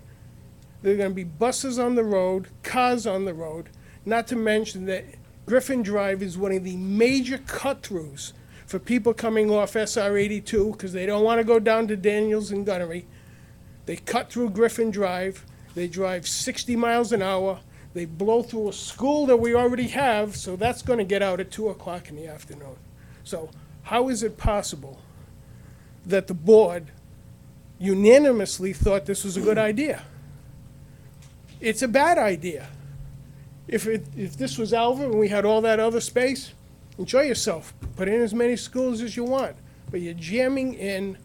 There are gonna be buses on the road, cars on the road, not to mention that Griffin Drive is one of the major cut-throughs for people coming off SR 82, because they don't wanna go down to Daniels and Gunnery. They cut through Griffin Drive, they drive 60 miles an hour, they blow through a school that we already have, so that's gonna get out at 2 o'clock in the afternoon. So how is it possible that the board unanimously thought this was a good idea? It's a bad idea. If this was Alva and we had all that other space, enjoy yourself. Put in as many schools as you want. But you're jamming in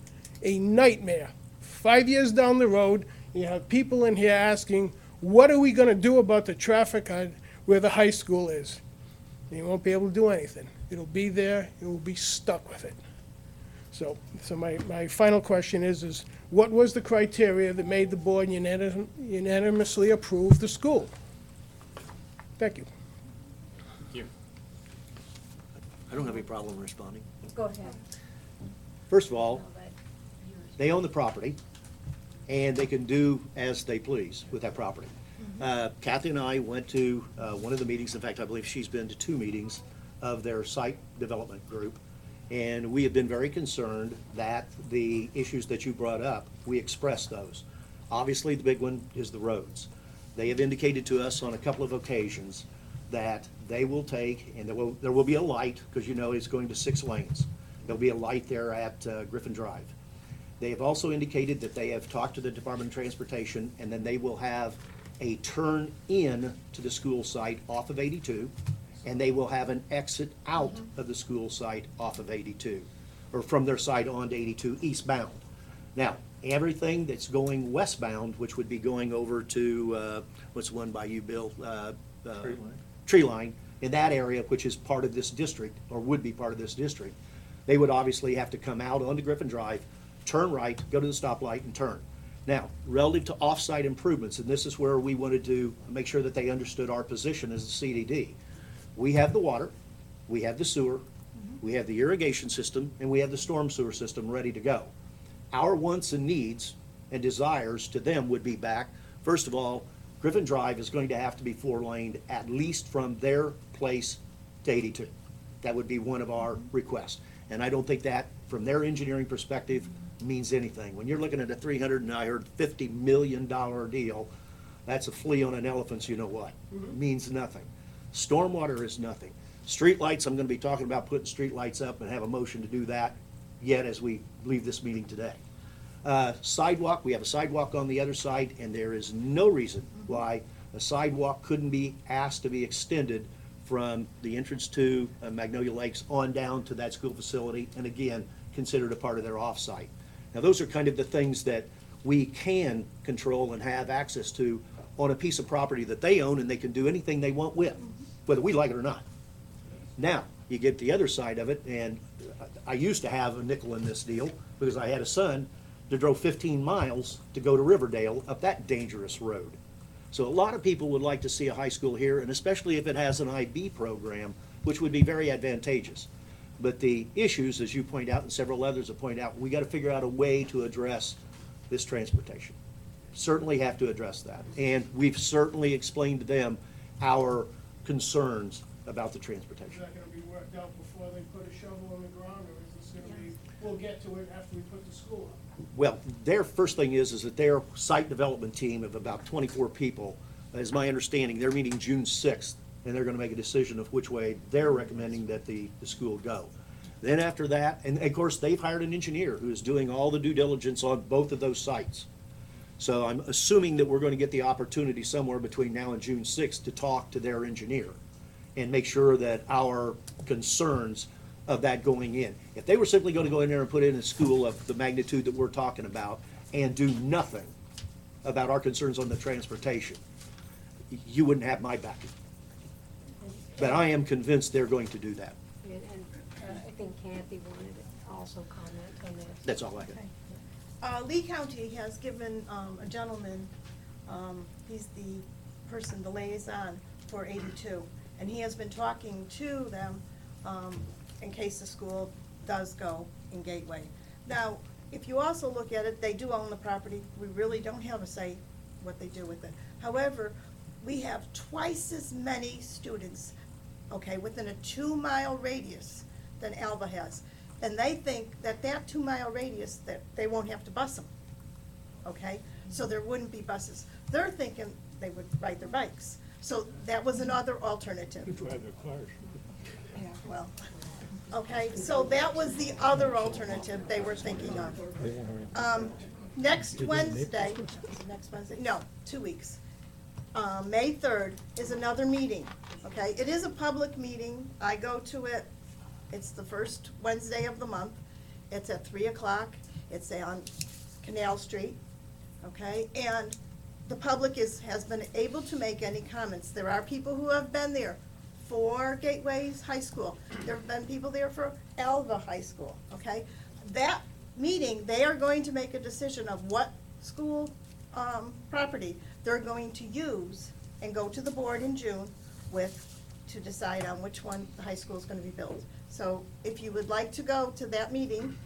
a nightmare. 5 years down the road, you have people in here asking, what are we going to do about the traffic on where the high school is? And you won't be able to do anything. It'll be there, you will be stuck with it. So my final question is what was the criteria that made the board unanimously approve the school? Thank you. Thank you. I don't have any problem responding. Go ahead. First of all, they own the property, and they can do as they please with that property. Kathy and I went to one of the meetings. In fact, I believe she's been to 2 meetings of their site development group, and we have been very concerned that the issues that you brought up, we expressed those. Obviously, the big one is the roads. They have indicated to us on a couple of occasions that they will take, and there will be a light, because you know it's going to 6 lanes. There'll be a light there at Griffin Drive. They have also indicated that they have talked to the Department of Transportation, and then they will have a turn in to the school site off of 82, and they will have an exit out of the school site off of 82, or from their site onto 82 eastbound. Now, everything that's going westbound, which would be going over to, what's the one by you, Bill? Tree line, in that area, which is part of this district, or would be part of this district, they would obviously have to come out onto Griffin Drive, turn right, go to the stoplight, and turn. Now, relative to off-site improvements, and this is where we wanted to make sure that they understood our position as the CDD. We have the water, we have the sewer, we have the irrigation system, and we have the storm sewer system ready to go. Our wants and needs and desires to them would be back. First of all, Griffin Drive is going to have to be 4-laned at least from their place to 82. That would be one of our requests. And I don't think that, from their engineering perspective, means anything. When you're looking at a $50 million deal, that's a flea on an elephant's you know what. Means nothing. Stormwater is nothing. Streetlights, I'm gonna be talking about putting streetlights up and have a motion to do that yet as we leave this meeting today. Sidewalk, we have a sidewalk on the other side, and there is no reason why a sidewalk couldn't be asked to be extended from the entrance to Magnolia Lakes on down to that school facility, and again, considered a part of their off-site. Now, those are kind of the things that we can control and have access to on a piece of property that they own, and they can do anything they want with, whether we like it or not. Now, you get the other side of it, and I used to have a nickel in this deal because I had a son that drove 15 miles to go to Riverdale up that dangerous road. So a lot of people would like to see a high school here, and especially if it has an IB program, which would be very advantageous. But the issues, as you point out and several others have pointed out, we got to figure out a way to address this transportation. Certainly have to address that. And we've certainly explained to them our concerns about the Is transportation. that gonna be worked out before they put a shovel in the ground, or is this gonna be, we'll get to it after we put the school up? Well, their first thing is that their site development team of about 24 people, is my understanding, they're meeting June 6th, and they're gonna make a decision of which way they're recommending that the school go. Then after that, and of course, they've hired an engineer who is doing all the due diligence on both of those sites. So I'm assuming that we're gonna get the opportunity somewhere between now and June 6th to talk to their engineer and make sure that our concerns of that going in. If they were simply gonna go in there and put in a school of the magnitude that we're talking about and do nothing about our concerns on the transportation, you wouldn't have my backing. But I am convinced they're going to do that. And I think Kathy wanted to also comment on this. That's all I got. Lee County has given a gentleman He's the person, the liaison for 82. And he has been talking to them in case the school does go in Gateway. Now, if you also look at it, they do own the property. We really don't have a say what they do with it. However, we have twice as many students, okay, within a 2-mile radius than Alva has. And they think that that 2-mile radius, that they won't have to bus them, okay? So there wouldn't be buses. They're thinking they would ride their bikes. So that was another alternative. Drive their cars. Yeah, well, okay, so that was the other alternative they were thinking of. Next Wednesday, no, 2 weeks. May 3rd is another meeting, okay? It is a public meeting. I go to it. It's the first Wednesday of the month. It's at 3 o'clock. It's on Canal Street, okay? And the public has been able to make any comments. There are people who have been there for Gateways High School. There have been people there for Alva High School, okay? That meeting, they are going to make a decision of what school property they're going to use and go to the board in June to decide on which one the high school is going to be built. So if you would like to go to that meeting,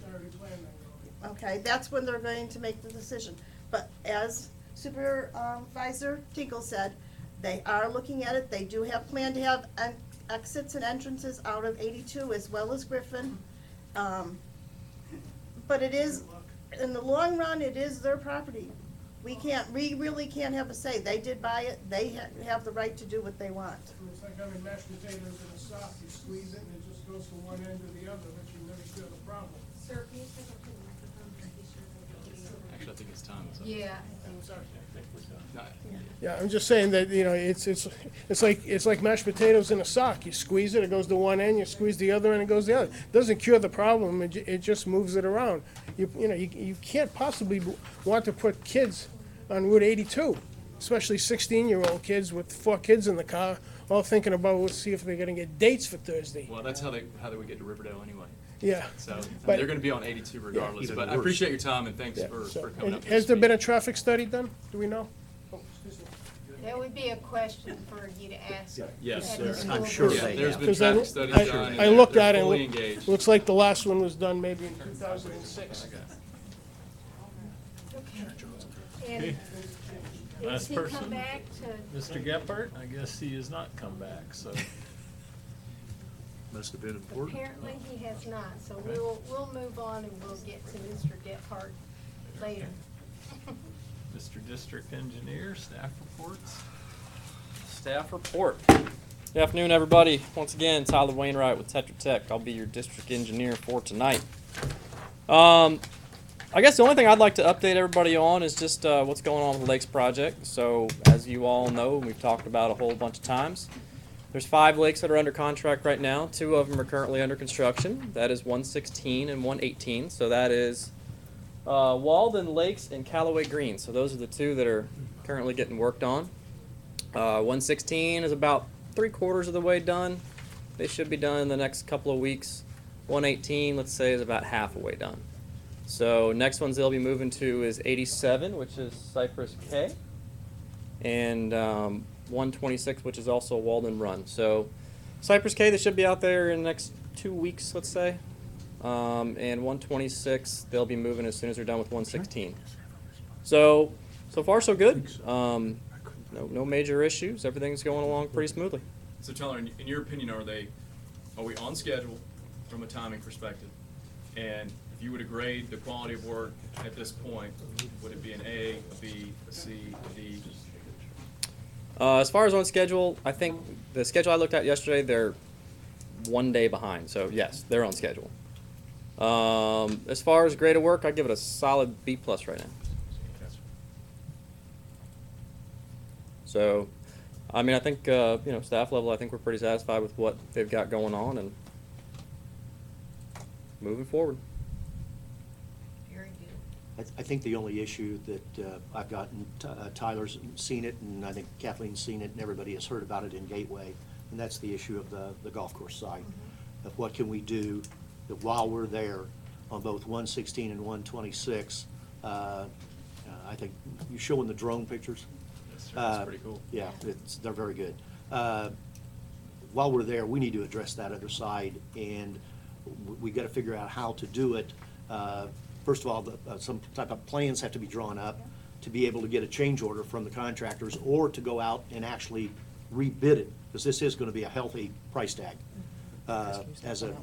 okay, that's when they're going to make the decision. But as Supervisor Tinkle said, they are looking at it. They do have planned to have exits and entrances out of 82 as well as Griffin. But it is, in the long run, it is their property. We really can't have a say. They did buy it. They have the right to do what they want. It's like having mashed potatoes in a sock. You squeeze it and it just goes from one end to the other, but you never feel the problem. Sir, can you step up to the microphone to be sure that Actually, I think it's time. So. Yeah. I'm sorry. No, Yeah, I'm just saying that, you know, it's like mashed potatoes in a sock. You squeeze it, it goes to one end, you squeeze the other end, it goes to the other. Doesn't cure the problem, it just moves it around. You can't possibly want to put kids on Route 82, especially 16-year-old kids with 4 kids in the car, all thinking about, let's see if they're gonna get dates for Thursday. Well, that's how they would get to Riverdale anyway. Yeah. So But- they're going to be on 82 regardless. even but I worse. appreciate your time and thanks Yeah, for so- coming up. Has there been a traffic study done? Do we know? That would be a question for you to ask. Yes, at the sir. school I'm sure board. Yeah, they there's have. been 'Cause traffic studies done. and I looked they're at it, and fully it engaged. looks like the last one was done maybe in 2006. And Okay. has Last he person? come back to? Mr. Gephardt, I guess he has not come back, so. Must have been important. Apparently he has not, so we'll move on and we'll get to Mr. Gephardt later. Mr. District Engineer, staff reports. Staff report. Good afternoon, everybody. Once again, Tyler Wainwright with Tetra Tech. I'll be your district engineer for tonight. I guess the only thing I'd like to update everybody on is just what's going on with the Lakes project. So, as you all know, we've talked about a whole bunch of times. There's 5 lakes that are under contract right now. 2 of them are currently under construction. That is 116 and 118. So that is Walden Lakes and Callaway Green. So those are the 2 that are currently getting worked on. 116 is about 3/4 of the way done. They should be done in the next couple of weeks. 118, let's say, is about half the way done. So next ones they'll be moving to is 87, which is Cypress K, and 126, which is also Walden Run. So Cypress K, they should be out there in the next 2 weeks, let's say. And 126, they'll be moving as soon as they're done with 116. So far so good. No major issues. Everything's going along pretty smoothly. So Tyler, in your opinion, are we on schedule from a timing perspective? And if you were to grade the quality of work at this point, would it be an A, a B, a C, a D? As far as on schedule, I think the schedule I looked at yesterday, they're 1 day behind. So yes, they're on schedule. As far as grade of work, I'd give it a solid B+ right now. So, I mean, I think, staff level, I think we're pretty satisfied with what they've got going on and moving forward. Very good. I think the only issue that I've gotten, Tyler's seen it, and I think Kathleen's seen it, and everybody has heard about it in Gateway, and that's the issue of the golf course site. Of what can we do that while we're there on both 116 and 126, I think, you showing the drone pictures? That's pretty cool. Yeah, they're very good. While we're there, we need to address that other side, and we got to figure out how to do it. First of all, some type of plans have to be drawn up to be able to get a change order from the contractors, or to go out and actually rebid it, because this is going to be a healthy price tag. As a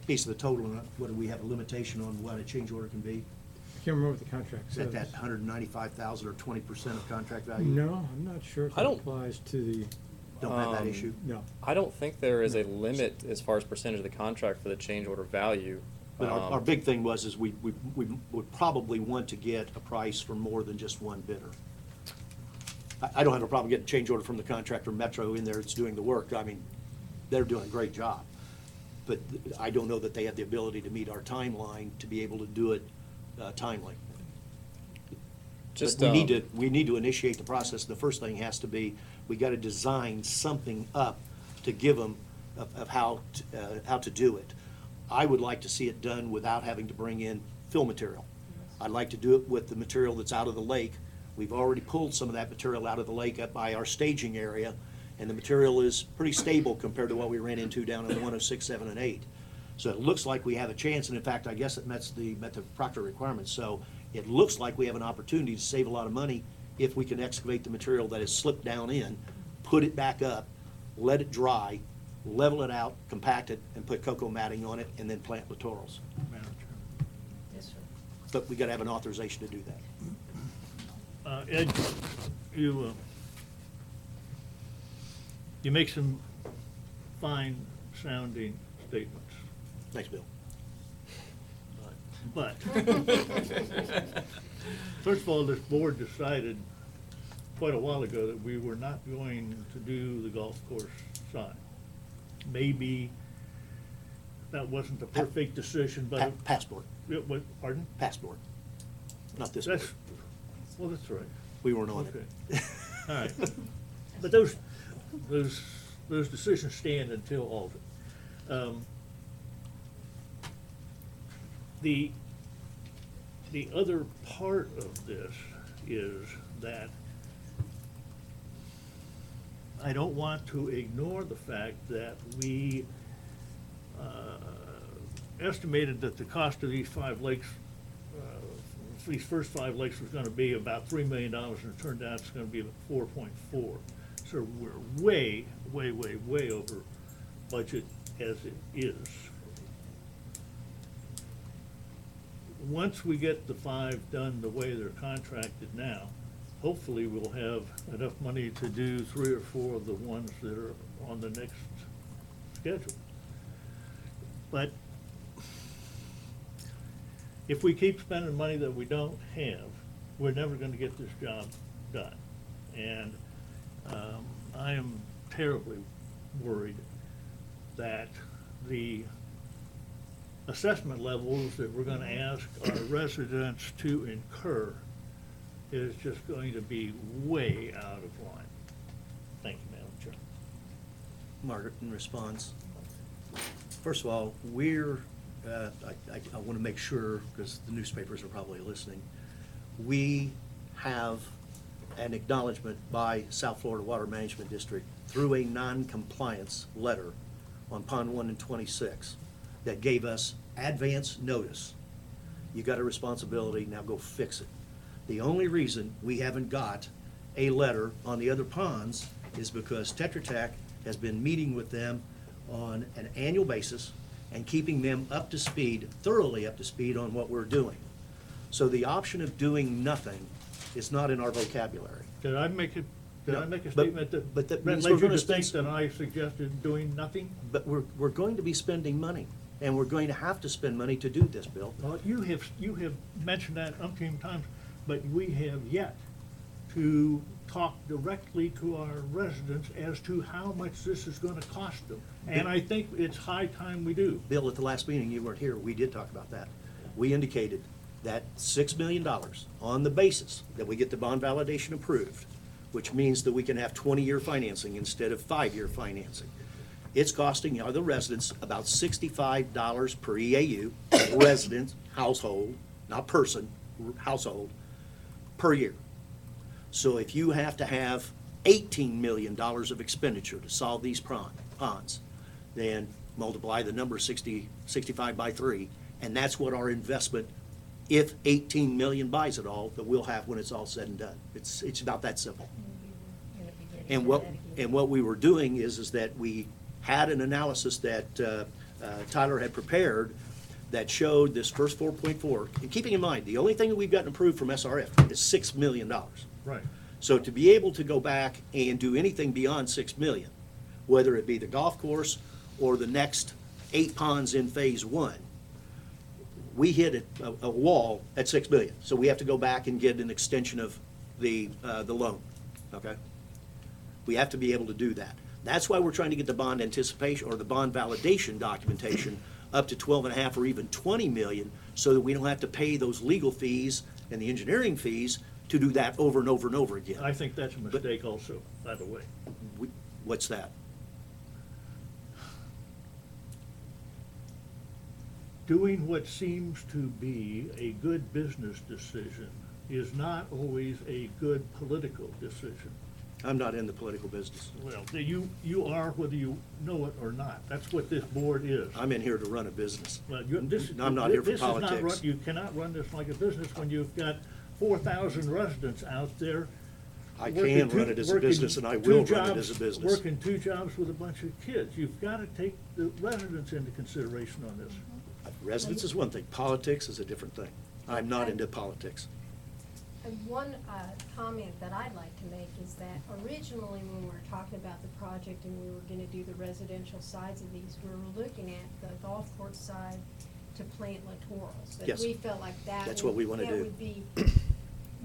piece of the total, and what do we have a limitation on what a change order can be? I can't remember what the contract Is says. that 195,000 or 20% of contract value? No, I'm not sure if I it don't- applies to the, Don't have that issue? no. I don't think there is a limit as far as percentage of the contract for the change order value. But our big thing is we would probably want to get a price for more than just one bidder. I don't have a problem getting a change order from the contractor Metro in there that's doing the work. I mean, they're doing a great job. But I don't know that they have the ability to meet our timeline to be able to do it timely. Just, But we need to initiate the process. The first thing has to be, we got to design something up to give them of how to do it. I would like to see it done without having to bring in fill material. I'd like to do it with the material that's out of the lake. We've already pulled some of that material out of the lake up by our staging area, and the material is pretty stable compared to what we ran into down in 106, 7, and 8. So it looks like we have a chance, and in fact, I guess it met the Proctor requirements. So it looks like we have an opportunity to save a lot of money if we can excavate the material that has slipped down in, put it back up, let it dry, level it out, compact it, and put cocoa matting on it, and then plant littorals. Madam Yes, sir. But we got to have an authorization to do that. Chairman. Ed, you make some fine sounding statements. Thanks, Bill. But, first of all, this board decided quite a while ago that we were not going to do the golf course sign. Maybe that wasn't the perfect decision, but. Passport, Pardon? passport, not this board. That's, well, that's right. We weren't on Okay. it. All right. But those decisions stand until altered. The other part of this is that I don't want to ignore the fact that we estimated that the cost of these 5 lakes, these first 5 lakes was gonna be about $3 million, and it turned out it's gonna be about 4.4. So we're way, way, way, way over budget as it is. Once we get the 5 done the way they're contracted now, hopefully we'll have enough money to do 3 or 4 of the ones that are on the next schedule. But if we keep spending money that we don't have, we're never gonna get this job done. And I am terribly worried that the assessment levels that we're gonna ask our residents to incur is just going to be way out of line. Thank you, Madam Chair. Margaret, in response. First of all, I want to make sure, because the newspapers are probably listening, we have an acknowledgement by South Florida Water Management District through a non-compliance letter on Pond 1 and 26 that gave us advance notice. You got a responsibility, now go fix it. The only reason we haven't got a letter on the other ponds is because Tetra Tech has been meeting with them on an annual basis and keeping them up to speed, thoroughly up to speed on what we're doing. So the option of doing nothing is not in our vocabulary. Did I make a No, statement but that that means led we're you gonna to spend think that I suggested doing nothing? But we're going to be spending money, and we're going to have to spend money to do this, Bill. Well, you have mentioned that umpteen times, but we have yet to talk directly to our residents as to how much this is gonna cost them. And I think it's high time we do. Bill, at the last meeting, you weren't here, we did talk about that. We indicated that $6 million on the basis that we get the bond validation approved, which means that we can have 20-year financing instead of 5-year financing. It's costing other residents about $65 per EAU, resident, household, not person, household, per year. So if you have to have $18 million of expenditure to solve these ponds, then multiply the number 65 by 3, and that's what our investment, if 18 million buys it all, that we'll have when it's all said and done. It's about that simple. And what we were doing is that we had an analysis that Tyler had prepared that showed this first 4.4, and keeping in mind, the only thing that we've gotten approved from SRF is $6 million. Right. So to be able to go back and do anything beyond 6 million, whether it be the golf course or the next 8 ponds in phase 1, we hit a wall at 6 million. So we have to go back and get an extension of the loan, okay? We have to be able to do that. That's why we're trying to get the bond anticipation or the bond validation documentation up to 12.5 or even 20 million, so that we don't have to pay those legal fees and the engineering fees to do that over and over and over again. I think that's a mistake also, by the way. What's that? Doing what seems to be a good business decision is not always a good political decision. I'm not in the political business. Well, you are whether you know it or not. That's what this board is. I'm in here to run a business. Well, I'm not here for this is not politics. you cannot run this like a business when you've got 4,000 residents out there. I can run it as a business, and I will run it as a business. Working 2 jobs with a bunch of kids. You've got to take the residents into consideration on this. Residents is one thing, politics is a different thing. I'm not into politics. And one comment that I'd like to make is that originally when we were talking about the project and we were gonna do the residential sides of these, we were looking at the golf course side to plant littorals. That Yes. we felt like That's what we wanna that do. would be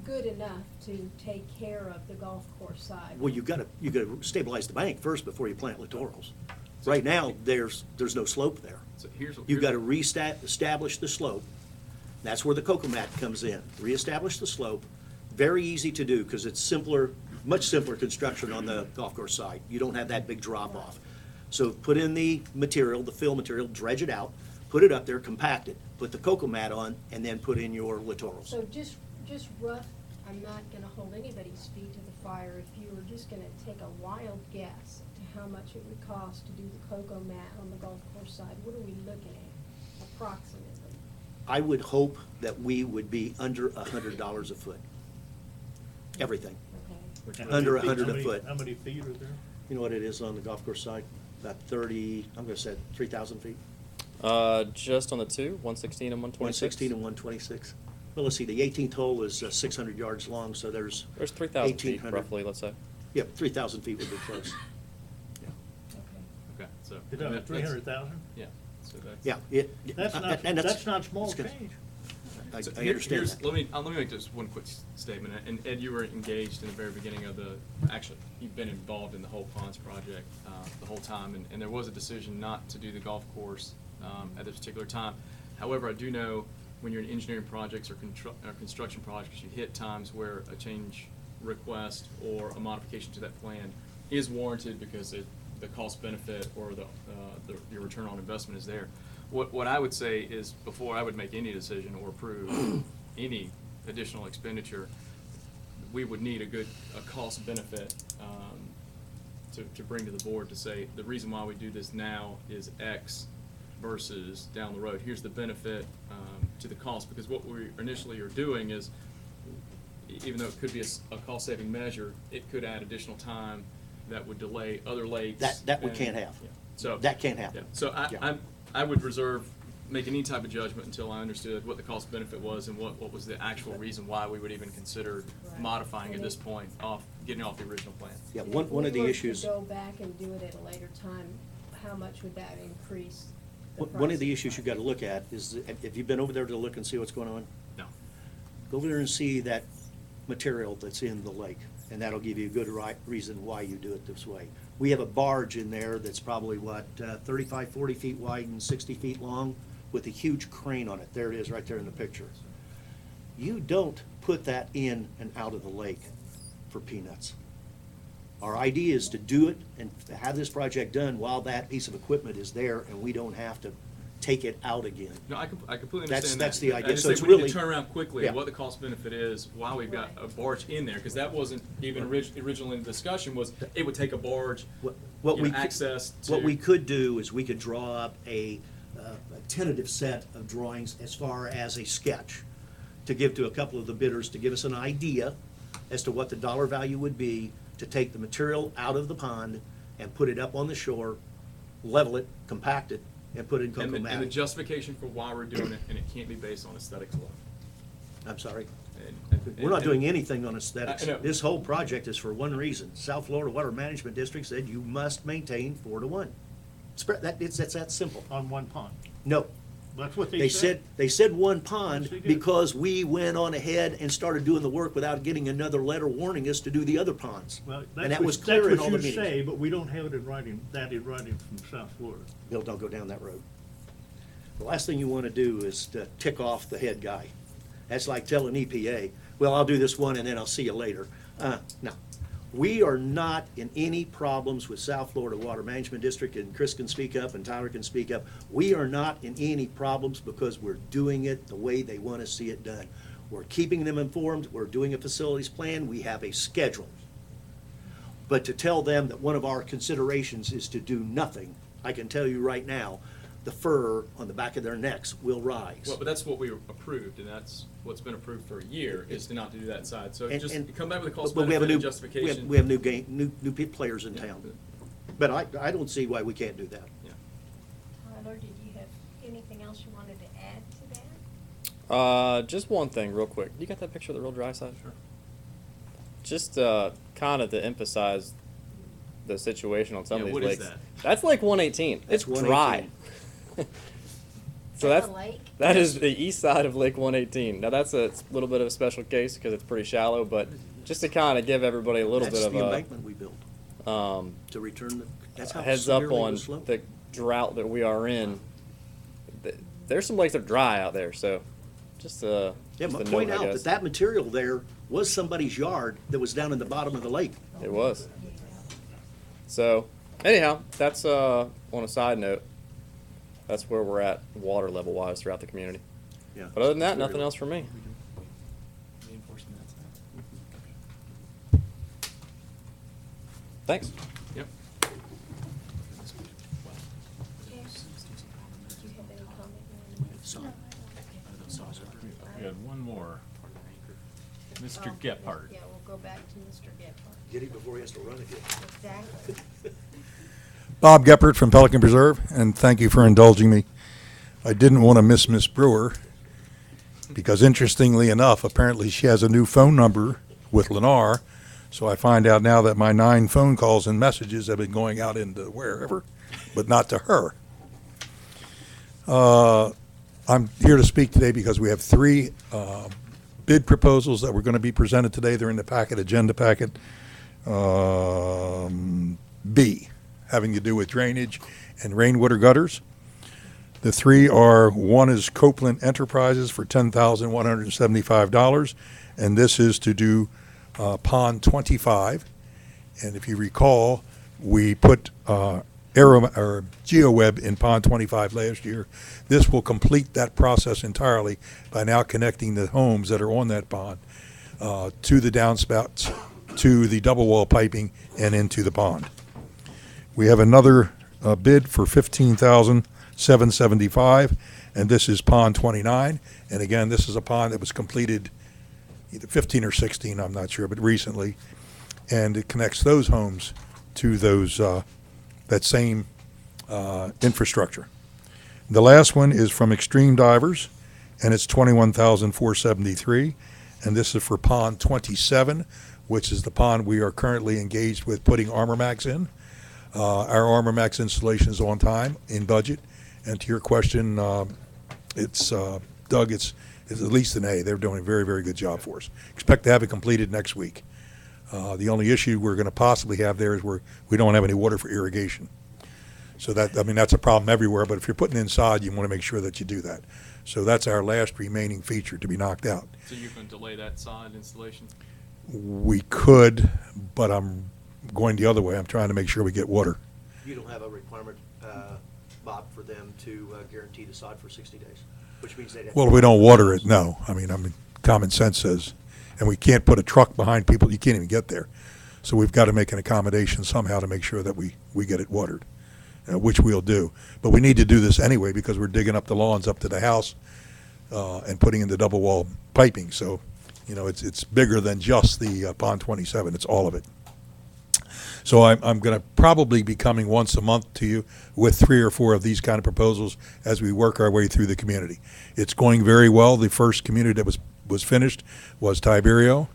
good enough to take care of the golf course side. Well, you gotta stabilize the bank first before you plant littorals. Right now, there's no slope there. So You've got to establish the slope. That's where the cocoa mat comes in. Reestablish the slope. Very easy to do because it's simpler, much simpler construction on the golf course side. You don't have that big drop off. So put in the material, the fill material, dredge it out, put it up there, compact it, put the cocoa mat on, and then put in your littorals. So just rough, I'm not gonna hold anybody's feet to the fire. If you were just gonna take a wild guess to how much it would cost to do the cocoa mat on the golf course side, what are we looking at approximately? I would hope that we would be under $100 a foot. Everything. Okay. Under 100 a foot. How many feet are there? You know what it is on the golf course side? About 30, I'm gonna say 3,000 feet. Just on the 2, 116 and 126. 116 and 126. Well, let's see, the 18th hole is 600 yards long, so there's 3,000 feet 1,800. roughly, let's say. Yeah, 3,000 feet would be close. Okay, so. Is that 300,000? Yeah. So that's. Yeah, That's not small that's good. change. I So understand that. Let me make just one quick statement, and Ed, you were engaged in the very beginning of actually, you've been involved in the whole ponds project the whole time, and there was a decision not to do the golf course at this particular time. However, I do know when you're in engineering projects or construction projects, you hit times where a change request or a modification to that plan is warranted because the cost benefit or your return on investment is there. What I would say is, before I would make any decision or approve any additional expenditure, we would need a cost benefit to bring to the board to say, the reason why we do this now is X versus down the road. Here's the benefit to the cost, because what we initially are doing is, even though it could be a cost-saving measure, it could add additional time that would delay other lakes. That we can't have. Yeah. So That can't happen. yeah. So I would reserve making any type of judgment until I understood what the cost benefit was and what was the actual reason why we would even consider modifying at this point, getting off the original plan. Yeah, one of the issues. If we were to go back and do it at a later time, how much would that increase the price? One of the issues you've got to look at is, have you been over there to look and see what's going on? No. Go over there and see that material that's in the lake, and that'll give you a good reason why you do it this way. We have a barge in there that's probably, 35, 40 feet wide and 60 feet long with a huge crane on it. There it is right there in the picture. You don't put that in and out of the lake for peanuts. Our idea is to do it and have this project done while that piece of equipment is there, and we don't have to take it out again. No, I completely That's- understand that's that. the idea. I just So think it's we need really- to turn around quickly Yeah. what the cost benefit is, why we've got a barge in there, because that wasn't even originally in the discussion, was it would take a barge, What you we know, could- access to. What we could do is we could draw up a tentative set of drawings as far as a sketch to give to a couple of the bidders to give us an idea as to what the dollar value would be to take the material out of the pond and put it up on the shore, level it, compact it, and put it in cocoa And the matting. justification for why we're doing it, and it can't be based on aesthetics alone. I'm sorry. And- We're not and- doing anything on aesthetics. I know. This whole project is for one reason. South Florida Water Management District said you must maintain 4-to-1. It's that simple. On one pond. No. That's what They said one pond Yes, they did. because we went on ahead and started doing the work without getting another letter warning us to do the other ponds. Well, And that was clear in all the That's what meetings. you say, but we don't have it in writing, in writing from South Florida. Bill, don't go down that road. The last thing you want to do is to tick off the head guy. That's like telling EPA, well, I'll do this one and then I'll see you later. No. We are not in any problems with South Florida Water Management District, and Chris can speak up and Tyler can speak up. We are not in any problems because we're doing it the way they want to see it done. We're keeping them informed, we're doing a facilities plan, we have a schedule. But to tell them that one of our considerations is to do nothing, I can tell you right now, the fur on the back of their necks will rise. Well, but that's what we approved, and that's what's been approved for a year, is to not to do that side. So And- just and- come back with a cost but we have a benefit new- and justification. We have new players in town. But I don't see why we can't do that. Yeah. Tyler, did you have anything else you wanted to add to that? Just one thing real quick. You got that picture of the real dry side? Sure. Just kind of to emphasize the situation on some Yeah, of these what is lakes. that? That's Lake 118. That's It's dry. 118. So That's that's a lake? that is the east side of Lake 118. Now that's a little bit of a special case because it's pretty shallow, but just to kind of give everybody a little That's bit the of embankment we built to return that's how heads up severely it on was sloped. the drought that we are in. There's some lakes that are dry out there, so just Yeah, just but a point note, I out guess. that material there was somebody's yard that was down in the bottom of the lake. It was. So, anyhow, that's on a side note. That's where we're at water level wise throughout the community. Yeah. But other than that, nothing else for me. Thanks. Yep. Do you have any comment you wanted to make? We had one more. Mr. Gephardt. Yeah, we'll go back to Mr. Gephardt. Get it before he has to run again. Exactly. Bob Geppert from Pelican Preserve, and thank you for indulging me. I didn't want to miss Miss Brewer because, interestingly enough, apparently she has a new phone number with Lennar. So I find out now that my 9 phone calls and messages have been going out into wherever, but not to her. I'm here to speak today because we have 3 bid proposals that were going to be presented today. They're in the packet, agenda packet. B, having to do with drainage and rainwater gutters. The 3 are, one is Copeland Enterprises for $10,175, and this is to do Pond 25. And if you recall, we put GeoWeb in Pond 25 last year. This will complete that process entirely by now connecting the homes that are on that pond to the downspouts, to the double wall piping, and into the pond. We have another bid for $15,775, and this is Pond 29. And again, this is a pond that was completed either 15 or 16, I'm not sure, but recently. And it connects those homes to those that same infrastructure. The last one is from Extreme Divers, and it's $21,473, and this is for Pond 27, which is the pond we are currently engaged with putting ArmorMax in. Our ArmorMax installation is on time, in budget, and to your question, it's Doug, it's at least an A. They're doing a very, very good job for us. Expect to have it completed next week. The only issue we're going to possibly have there is we don't have any water for irrigation. So that's a problem everywhere, but if you're putting inside, you want to make sure that you do that. So that's our last remaining feature to be knocked out. So you're going to delay that side installation? We could, but I'm going the other way. I'm trying to make sure we get water. You don't have a requirement Bob, for them to guarantee the sod for 60 days, which means they'd have. Well, if we don't water it, no. I mean, common sense says, and we can't put a truck behind people, you can't even get there. So we've got to make an accommodation somehow to make sure that we get it watered, which we'll do. But we need to do this anyway because we're digging up the lawns up to the house and putting in the double wall piping. So, it's bigger than just the Pond 27. It's all of it. So I'm going to probably be coming once a month to you with 3 or 4 of these kind of proposals as we work our way through the community. It's going very well. The first community that was finished was Tiberio.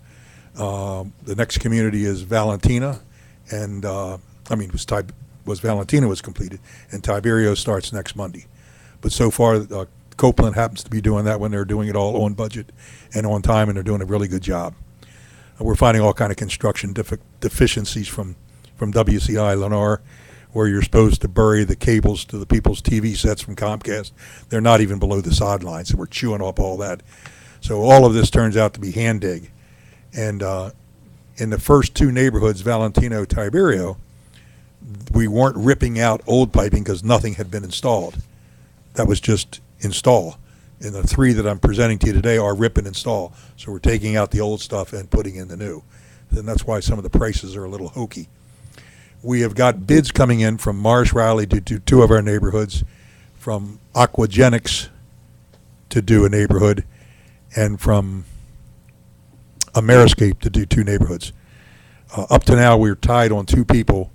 The next community is Valentina, and Valentina was completed, and Tiberio starts next Monday. But so far, Copeland happens to be doing that when they're doing it all on budget and on time, and they're doing a really good job. We're finding all kind of construction deficiencies from WCI Lennar, where you're supposed to bury the cables to the people's TV sets from Comcast. They're not even below the sod line, so we're chewing up all that. So all of this turns out to be hand dig. And in the first 2 neighborhoods, Valentino, Tiberio, we weren't ripping out old piping because nothing had been installed. That was just install. And the 3 that I'm presenting to you today are rip and install. So we're taking out the old stuff and putting in the new. And that's why some of the prices are a little hokey. We have got bids coming in from Morris Riley to do 2 of our neighborhoods, from Aquagenics to do a neighborhood, and from Ameriscape to do 2 neighborhoods. Up to now, we're tied on 2 people,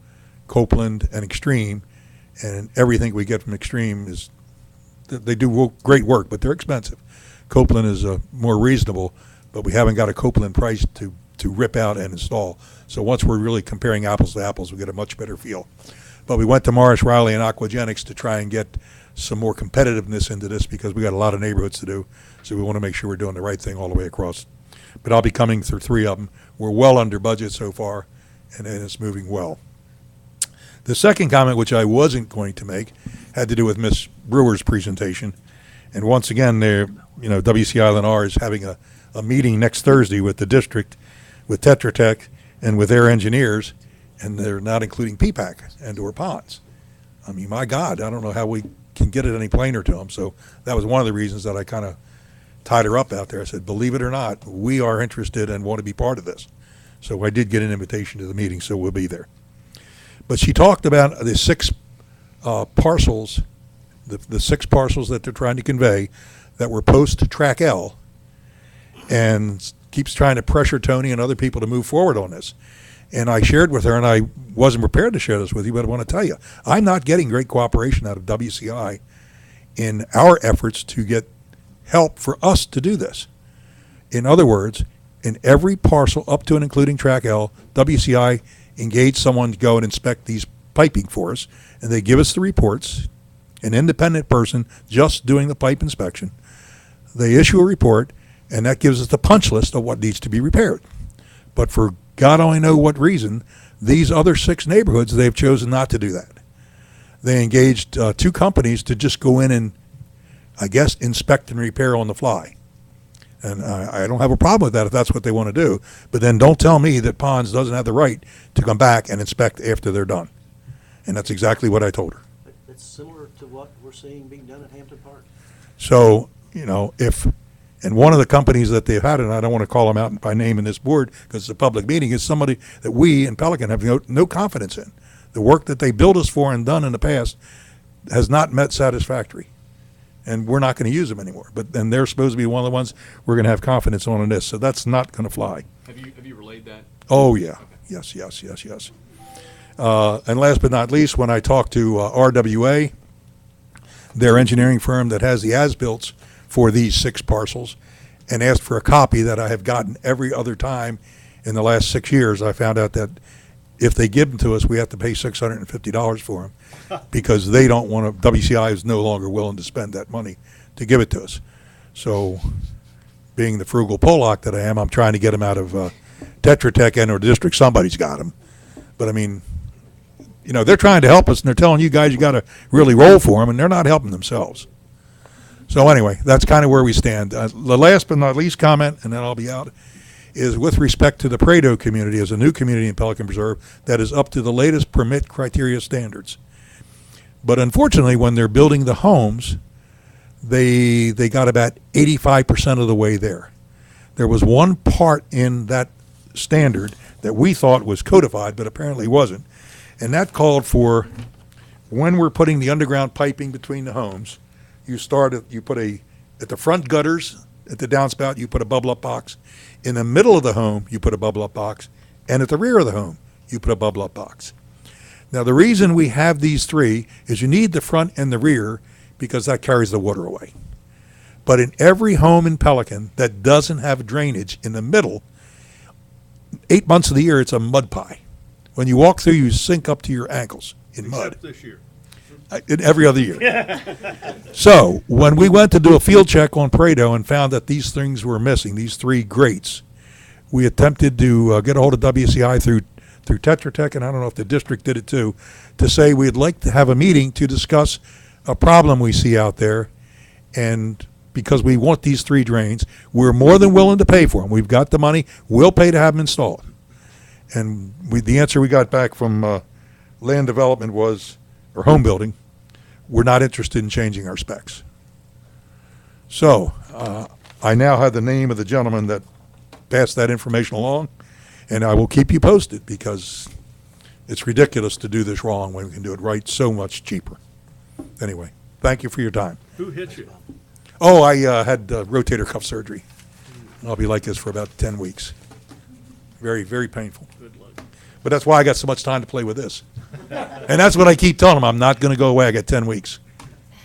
Copeland and Extreme, and everything we get from Extreme is, they do great work, but they're expensive. Copeland is more reasonable, but we haven't got a Copeland price to rip out and install. So once we're really comparing apples to apples, we get a much better feel. But we went to Morris Riley and Aquagenics to try and get some more competitiveness into this because we got a lot of neighborhoods to do. So we want to make sure we're doing the right thing all the way across. But I'll be coming through 3 of them. We're well under budget so far, and it's moving well. The second comment, which I wasn't going to make, had to do with Ms. Brewer's presentation. And once again, WCI Lennar is having a meeting next Thursday with the district, with Tetra Tech, and with their engineers, and they're not including PPAC and/or ponds. I mean, my God, I don't know how we can get it any plainer to them. So that was one of the reasons that I kind of tied her up out there. I said, believe it or not, we are interested and want to be part of this. So I did get an invitation to the meeting, so we'll be there. But she talked about the 6 parcels, the 6 parcels that they're trying to convey that were post to Track L, and keeps trying to pressure Tony and other people to move forward on this. And I shared with her, and I wasn't prepared to share this with you, but I want to tell you, I'm not getting great cooperation out of WCI in our efforts to get help for us to do this. In other words, in every parcel up to and including Track L, WCI engaged someone to go and inspect these piping for us, and they give us the reports, an independent person just doing the pipe inspection. They issue a report, and that gives us the punch list of what needs to be repaired. But for God only know what reason, these other 6 neighborhoods, they've chosen not to do that. They engaged 2 companies to just go in and, I guess, inspect and repair on the fly. And I don't have a problem with that if that's what they want to do. But then don't tell me that Ponds doesn't have the right to come back and inspect after they're done. And that's exactly what I told her. It's similar to what we're seeing being done at Hampton Park. So, and one of the companies that they've had, and I don't want to call them out by name in this board because it's a public meeting, is somebody that we in Pelican have no confidence in. The work that they billed us for and done in the past has not met satisfactory. And we're not going to use them anymore. But then they're supposed to be one of the ones we're going to have confidence on in this. So that's not going to fly. Have you relayed that? Oh, yeah. Yes. And last but not least, when I talked to RWA, their engineering firm that has the as-built for these 6 parcels, and asked for a copy that I have gotten every other time in the last 6 years, I found out that if they give them to us, we have to pay $650 for them because they don't want to, WCI is no longer willing to spend that money to give it to us. So being the frugal Pollock that I am, I'm trying to get them out of Tetra Tech and or the district. Somebody's got them. But I mean, they're trying to help us, and they're telling you guys you got to really roll for them, and they're not helping themselves. So anyway, that's kind of where we stand. The last but not least comment, and then I'll be out, is with respect to the Prado community as a new community in Pelican Preserve that is up to the latest permit criteria standards. But unfortunately, when they're building the homes, they got about 85% of the way there. There was one part in that standard that we thought was codified, but apparently wasn't. And that called for, when we're putting the underground piping between the homes, you put at the front gutters, at the downspout, you put a bubble up box. In the middle of the home, you put a bubble up box. And at the rear of the home, you put a bubble up box. Now, the reason we have these three is you need the front and the rear because that carries the water away. But in every home in Pelican that doesn't have drainage in the middle, 8 months of the year, it's a mud pie. When you walk through, you sink up to your ankles in mud. Except this year. In every other year. So when we went to do a field check on Prado and found that these things were missing, these three grates, we attempted to get a hold of WCI through Tetra Tech, and I don't know if the district did it too, to say we'd like to have a meeting to discuss a problem we see out there. And because we want these three drains, we're more than willing to pay for them. We've got the money. We'll pay to have them installed. And the answer we got back from land development was, or home building, we're not interested in changing our specs. So I now have the name of the gentleman that passed that information along, and I will keep you posted because it's ridiculous to do this wrong when we can do it right so much cheaper. Anyway, thank you for your time. Who hit you? Oh, I had rotator cuff surgery. I'll be like this for about 10 weeks. Very, very painful. Good luck. But that's why I got so much time to play with this. And that's what I keep telling them. I'm not going to go away. I got 10 weeks.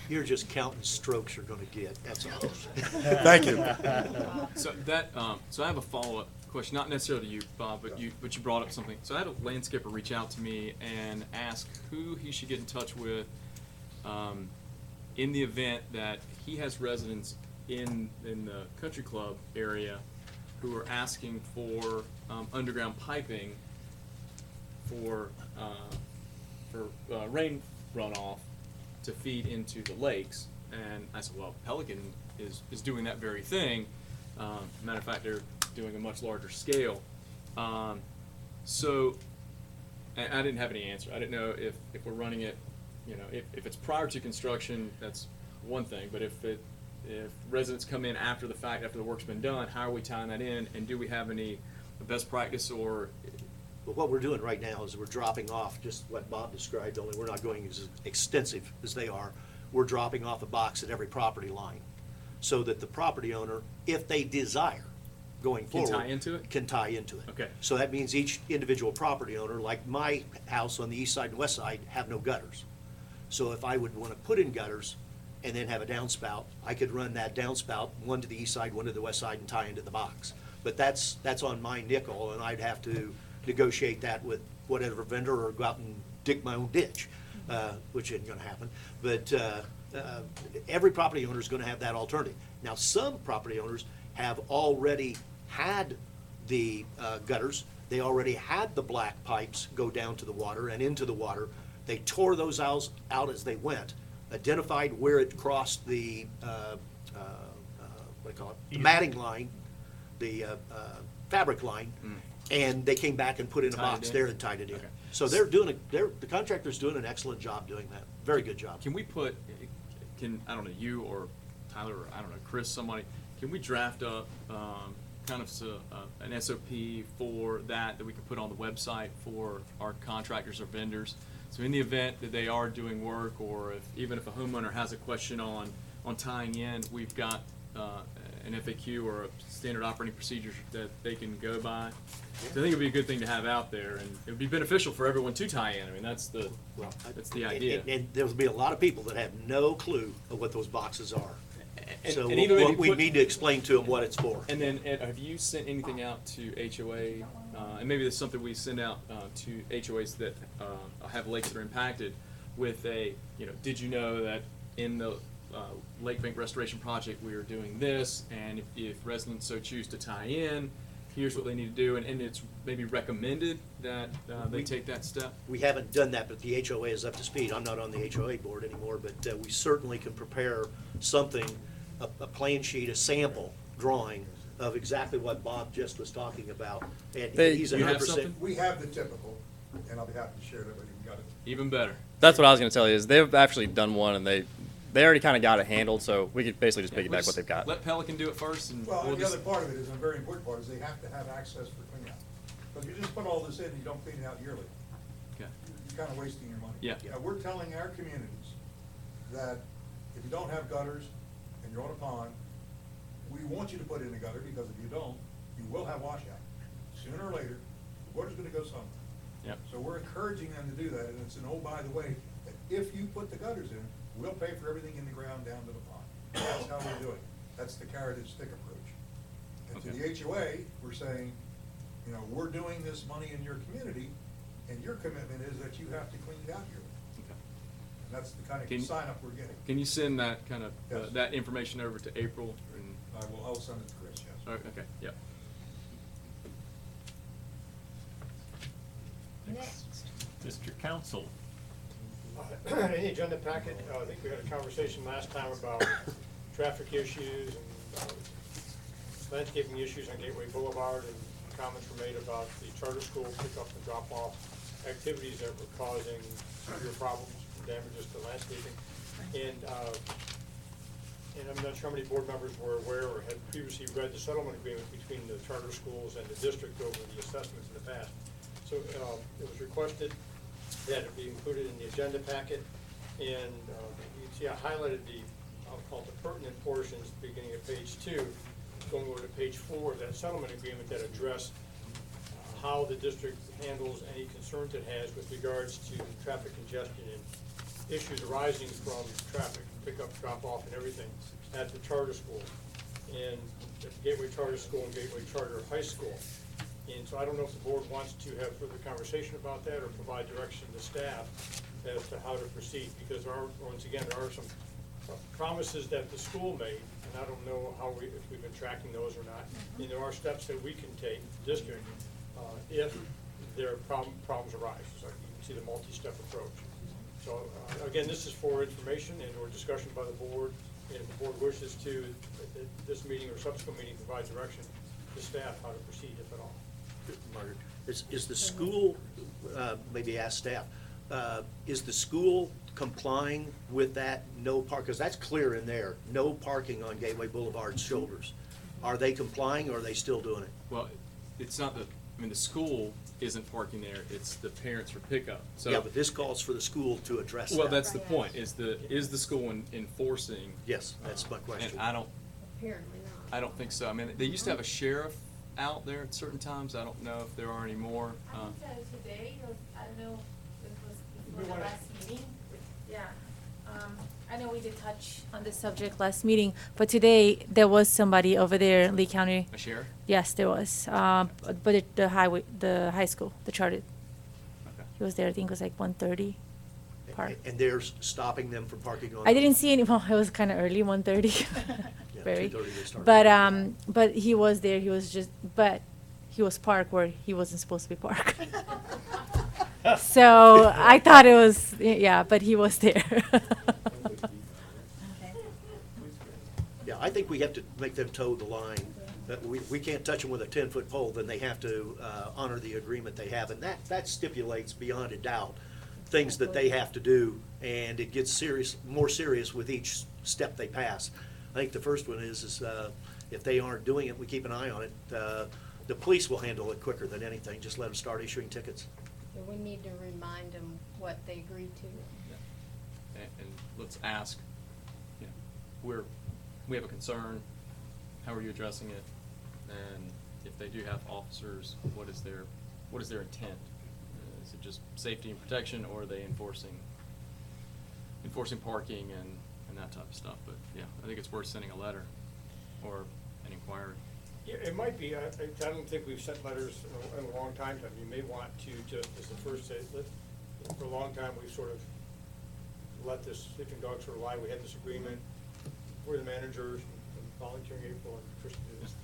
You're just counting strokes you're going to get, that's all. Thank you. So I have a follow-up question, not necessarily to you, Bob, but you brought up something. So I had a landscaper reach out to me and ask who he should get in touch with in the event that he has residents in the country club area who are asking for underground piping for rain runoff to feed into the lakes. And I said, well, Pelican is doing that very thing. Matter of fact, they're doing a much larger scale. So and I didn't have any answer. I didn't know if we're running it, if it's prior to construction, that's one thing. But if residents come in after the fact, after the work's been done, how are we tying that in? And do we have any best practice or? But what we're doing right now is we're dropping off just what Bob described, only we're not going as extensive as they are. We're dropping off a box at every property line so that the property owner, if they desire, going Can forward. tie into it? Can tie into it. Okay. So that means each individual property owner, like my house on the east side and west side, have no gutters. So if I would want to put in gutters and then have a downspout, I could run that downspout, one to the east side, one to the west side, and tie into the box. But that's on my nickel, and I'd have to negotiate that with whatever vendor or go out and dig my own ditch, which isn't going to happen. But every property owner is going to have that alternative. Now, some property owners have already had the gutters. They already had the black pipes go down to the water and into the water. They tore those out as they went, identified where it crossed the, what do you call it, the matting line, the fabric line, and they came back and put in a box there and tied it in. Okay. So the contractor's doing an excellent job doing that. Very good job. Can we I don't know, you or Tyler or I don't know, Chris, somebody, can we draft up kind of an SOP for that we can put on the website for our contractors or vendors? So in the event that they are doing work, or even if a homeowner has a question on tying in, we've got an FAQ or a standard operating procedure that they can go by. So I think it'd be a good thing to have out there, and it would be beneficial for everyone to tie in. I mean, that's the idea. And there'll be a lot of people that have no clue of what those boxes are. So and even maybe we need to explain to them what it's for. And then, Ed, have you sent anything out to HOA, and maybe this is something we send out to HOAs that have lakes that are impacted with did you know that in the lake bank restoration project we are doing this, and if residents so choose to tie in, here's what they need to do, and it's maybe recommended that they take that step? We haven't done that, but the HOA is up to speed. I'm not on the HOA board anymore, but we certainly can prepare something, a plan sheet, a sample drawing of exactly what Bob just was talking about. And he's You have 100%. something? We have the typical, and I'll be happy to share that with you. Got it. Even better. That's what I was going to tell you is they've actually done one and they already kind of got it handled, so we could basically just piggyback what they've got. Let Pelican do it first, and Well, we'll and the just. other part of it is, a very important part, is they have to have access for cleanup. Because if you just put all this in and you don't clean it out yearly, Okay. you're kind of wasting your money. Yeah. We're telling our communities that if you don't have gutters and you're on a pond, we want you to put in a gutter, because if you don't, you will have washout. Sooner or later, the water's gonna go somewhere. Yep. So we're encouraging them to do that, and it's an oh, by the way, that if you put the gutters in, we'll pay for everything in the ground down to the pond. That's how we do it. That's the carrot and stick approach. And to the HOA, we're saying, you know, we're doing this money in your community, and your commitment is that you have to clean it out yearly. Okay. And that's the kind Can you- of sign up we're getting. Can you send that kind of, Yes. that information over to April? And I'll send it to Chris, yes. Okay, yeah. Next. District Council. In the agenda packet, I think we had a conversation last time about traffic issues and landscaping issues on Gateway Boulevard, and comments were made about the charter school pickup and drop-off activities that were causing severe problems, damages to landscaping. And I'm not sure how many board members were aware or had previously read the settlement agreement between the charter schools and the district over the assessments in the past. So it was requested that it be included in the agenda packet, and you can see I highlighted I'll call it the pertinent portions, beginning at page 2, going over to page 4 of that settlement agreement that address how the district handles any concerns it has with regards to traffic congestion and issues arising from traffic, pickup, drop-off, and everything at the charter school, and at the Gateway Charter School and Gateway Charter High School. And so I don't know if the board wants to have further conversation about that or provide direction to staff as to how to proceed, because there are, once again, there are some promises that the school made, and I don't know if we've been tracking those or not. And there are steps that we can take, district, if there are problems arise. So you can see the multi-step approach. So again, this is for information and or discussion by the board. And if the board wishes to, at this meeting or subsequent meeting, provide direction to staff how to proceed, if at all. Margaret, is the school, maybe ask staff, is the school complying with that no park, because that's clear in there, no parking on Gateway Boulevard's shoulders. Are they complying, or are they still doing it? Well, it's not the school isn't parking there, it's the parents for pickup. So Yeah, but this calls for the school to address that. well, that's the point, is the school enforcing? Yes, that's my question. And I don't Apparently not. I don't think so. I mean, they used to have a sheriff out there at certain times. I don't know if there are any more. I think today, I don't know if it was before the last meeting. Yeah. I know we did touch on this subject last meeting, but today there was somebody over there in Lee County. A sheriff? Yes, there was. But the high school, the charter. Okay. He was there, I think it was like 1:30 park. And they're stopping them from parking on? I didn't see any, well, it was kind of early, 1:30. Yeah, Very. 2:30 they start. But he was there, but he was parked where he wasn't supposed to be parked. So I thought it was, yeah, but he was there. Yeah, I think we have to make them toe the line. That we can't touch them with a 10-foot pole, then they have to honor the agreement they have. And that stipulates beyond a doubt things that they have to do, and it gets more serious with each step they pass. I think the first one is if they aren't doing it, we keep an eye on it. The police will handle it quicker than anything. Just let them start issuing tickets. We need to remind them what they agreed to. And let's ask, you know, we have a concern, how are you addressing it? And if they do have officers, what is their intent? Is it just safety and protection, or are they enforcing parking and that type of stuff? But yeah, I think it's worth sending a letter or an inquiry. Yeah, it might be. I don't think we've sent letters in a long time. You may want to, just as the first say, for a long time, we've sort of let this sleeping dog sort of lie. We had this agreement. We're the managers, and volunteering April and Kristen did this.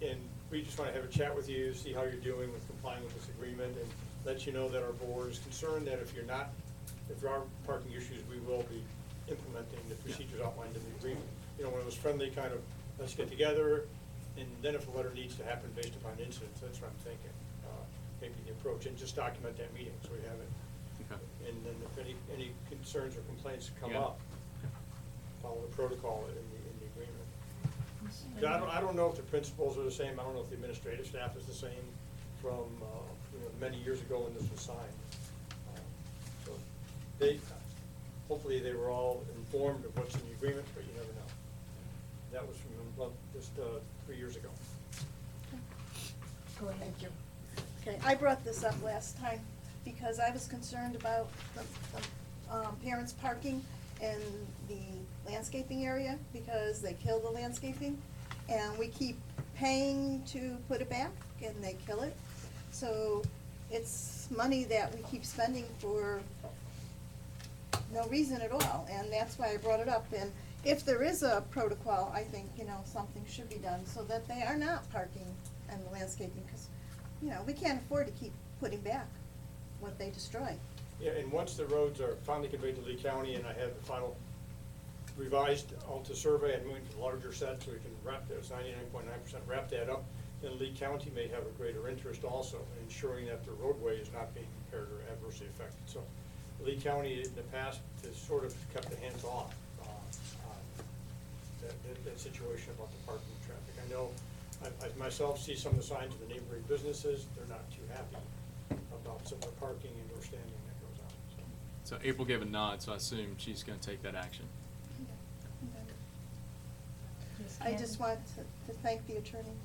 And we just want to have a chat with you, see how you're doing with complying with this agreement, and let you know that our board is concerned that if there are parking issues, we will be implementing the procedures outlined in the agreement. You know, one of those friendly kind of, let's get together, and then if a letter needs to happen based upon incidents, that's what I'm thinking. Maybe the approach, and just document that meeting so we have it. Okay. And then if any concerns or complaints come Yeah. up, follow the protocol in the agreement. 'Cause I don't know if the principals are the same, I don't know if the administrative staff is the same from, many years ago when this was signed. So hopefully they were all informed of what's in the agreement, but you never know. That was from just 3 years ago. Go ahead, Jim. Okay, I brought this up last time because I was concerned about the parents parking in the landscaping area because they kill the landscaping. And we keep paying to put it back and they kill it. So it's money that we keep spending for no reason at all. And that's why I brought it up. And if there is a protocol, I think, something should be done so that they are not parking and landscaping. Because, we can't afford to keep putting back what they destroy. Yeah, and once the roads are finally conveyed to Lee County and I have the final revised Alta survey and moving to the larger set so we can wrap that, 99.9% wrap that up, then Lee County may have a greater interest also in ensuring that the roadway is not being impaired or adversely affected. So Lee County in the past has sort of kept the hands off on that situation about the parking traffic. I know I myself see some of the signs of the neighboring businesses, they're not too happy about some of the parking and or standing that goes on. So April gave a nod, so I assume she's gonna take that action. I just want to thank the attorney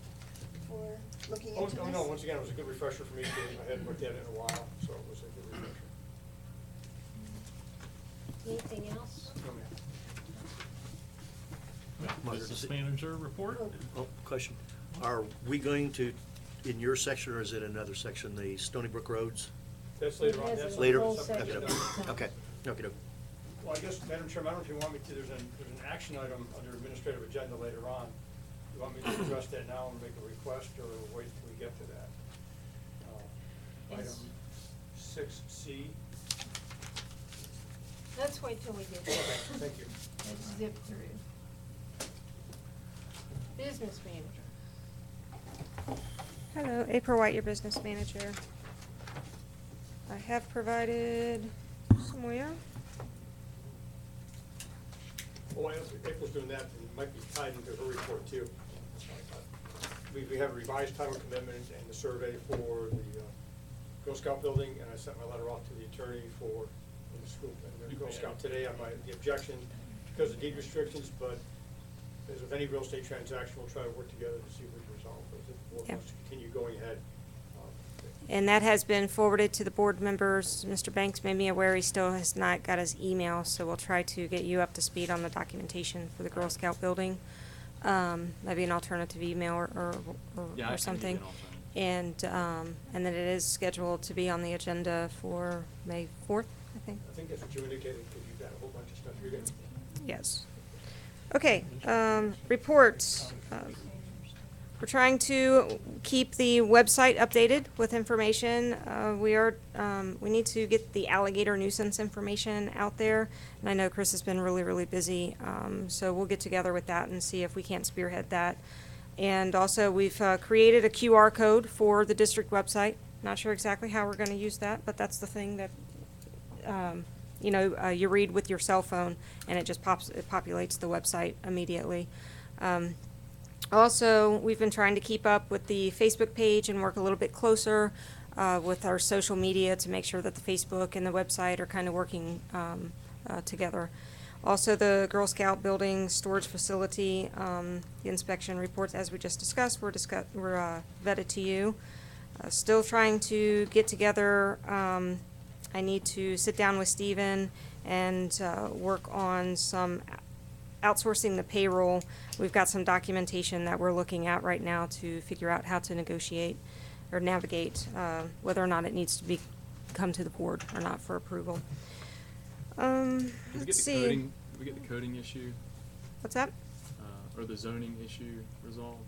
for looking into this. Oh, no, once again, it was a good refresher for me too. I hadn't looked at it in a while, so it was a good refresher. Anything else? No, ma'am. Business manager report? Oh, question. Are we going to, in your section or is it another section, the Stony Brook roads? That's later on. That's Later? on the separate agenda. Okay, okay. Well, I guess, Madam Chairman, I don't know if you want me to, there's an action item under administrative agenda later on. You want me to address that now and make a request, or wait till we get to that? Item 6C. Let's wait till we get there. Thank you. Let's zip through. Business manager. Hello, April White, your business manager. I have provided somewhere. Well, if April's doing that, it might be tied into her report too. We have a revised title commitment and the survey for the Girl Scout building, and I sent my letter off to the attorney for the school and the Girl Scout today on the objection because of deed restrictions, but as with any real estate transaction, we'll try to work together to see if we can resolve those. If the board wants to continue going ahead. And that has been forwarded to the board members. Mr. Banks made me aware he still has not got his email, so we'll try to get you up to speed on the documentation for the Girl Scout building. Maybe an alternative email or something. And then it is scheduled to be on the agenda for May 4th, I think. I think that's what you indicated, because you've got a whole bunch of stuff you're getting. Yes. Okay, reports. We're trying to keep the website updated with information. We need to get the alligator nuisance information out there. And I know Chris has been really, really busy. So we'll get together with that and see if we can't spearhead that. And also, we've created a QR code for the district website. Not sure exactly how we're going to use that, but that's the thing that, you read with your cell phone and it just populates the website immediately. Also, we've been trying to keep up with the Facebook page and work a little bit closer with our social media to make sure that the Facebook and the website are kind of working together. Also, the Girl Scout building storage facility, the inspection reports, as we just discussed, were vetted to you. Still trying to get together. I need to sit down with Stephen and work on some outsourcing the payroll. We've got some documentation that we're looking at right now to figure out how to negotiate or navigate whether or not it needs to come to the board or not for approval. Let's see. Did we get the coding issue? What's that? Or the zoning issue resolved?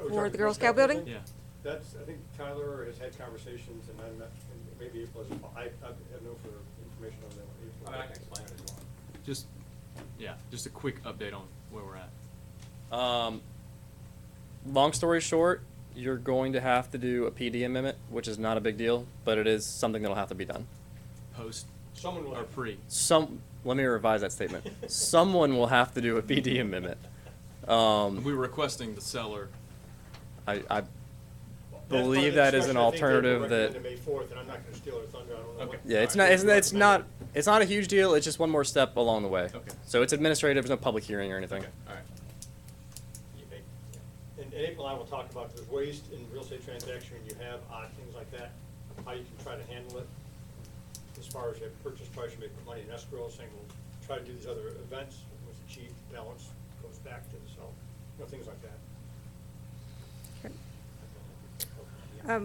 For the Girl Scout building? Yeah. That's, I think Tyler has had conversations, and I'm not, and maybe it wasn't, I have no further information on that. I can explain it as well. Just a quick update on where we're at. Long story short, you're going to have to do a PD amendment, which is not a big deal, but it is something that'll have to be done. post Someone will or have- pre? Let me revise that statement. Someone will have to do a PD amendment. We were requesting the seller. I That's part of believe the that is discussion. an I think they alternative recommended that. May 4th, and I'm not gonna steal their thunder, I don't know Okay. what. Yeah, it's All not. right. It's not a huge deal. It's just one more step along the way. Okay. So it's administrative. There's no public hearing or anything. Okay, all right. In April, I will talk about, there's waste in real estate transaction, when you have odd things like that, how you can try to handle it. As far as your purchase price, you may put money in escrow, saying we'll try to do these other events, with the chief balance goes back to the seller, things like that.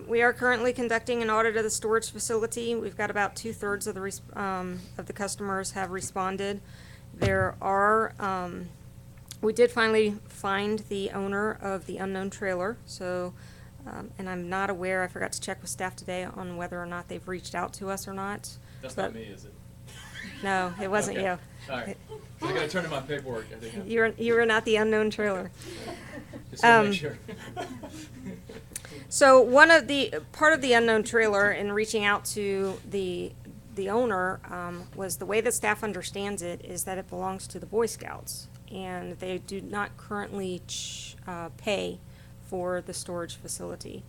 We are currently conducting an audit of the storage facility. We've got about 2/3 of the customers have responded. There are, we did finally find the owner of the unknown trailer, so, and I'm not aware, I forgot to check with staff today on whether or not they've reached out to us or not. That's but- not me, is it? No, it wasn't Okay. you. All right. I gotta turn in my paperwork, I think. You were not the unknown trailer. Just wanna make sure. So part of the unknown trailer in reaching out to the owner, was the way that staff understands it is that it belongs to the Boy Scouts. And they do not currently pay for the storage facility.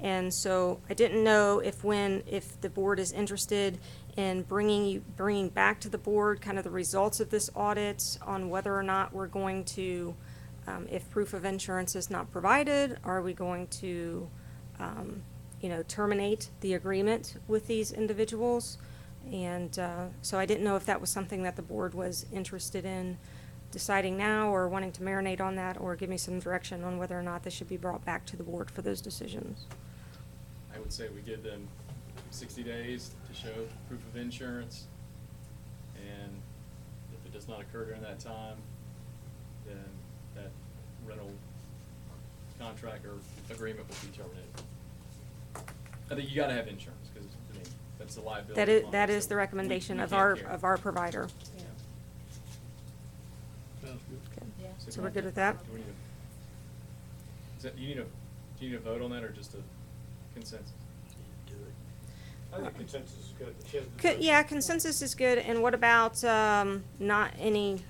And so I didn't know if the board is interested in bringing back to the board kind of the results of this audit on whether or not we're going to, if proof of insurance is not provided, are we going to, terminate the agreement with these individuals? And so I didn't know if that was something that the board was interested in deciding now, or wanting to marinate on that, or give me some direction on whether or not this should be brought back to the board for those decisions. I would say we give them 60 days to show proof of insurance, and if it does not occur during that time, then that rental contract or agreement will be terminated. I think you gotta have insurance, because, that's the liability. That is the recommendation we of can't our, carry. of our provider. Sounds good. So we're good with that? Do we need do you need a vote on that, or just a consensus? I think consensus is good. The kids- Yeah, consensus is good, and what about, not any,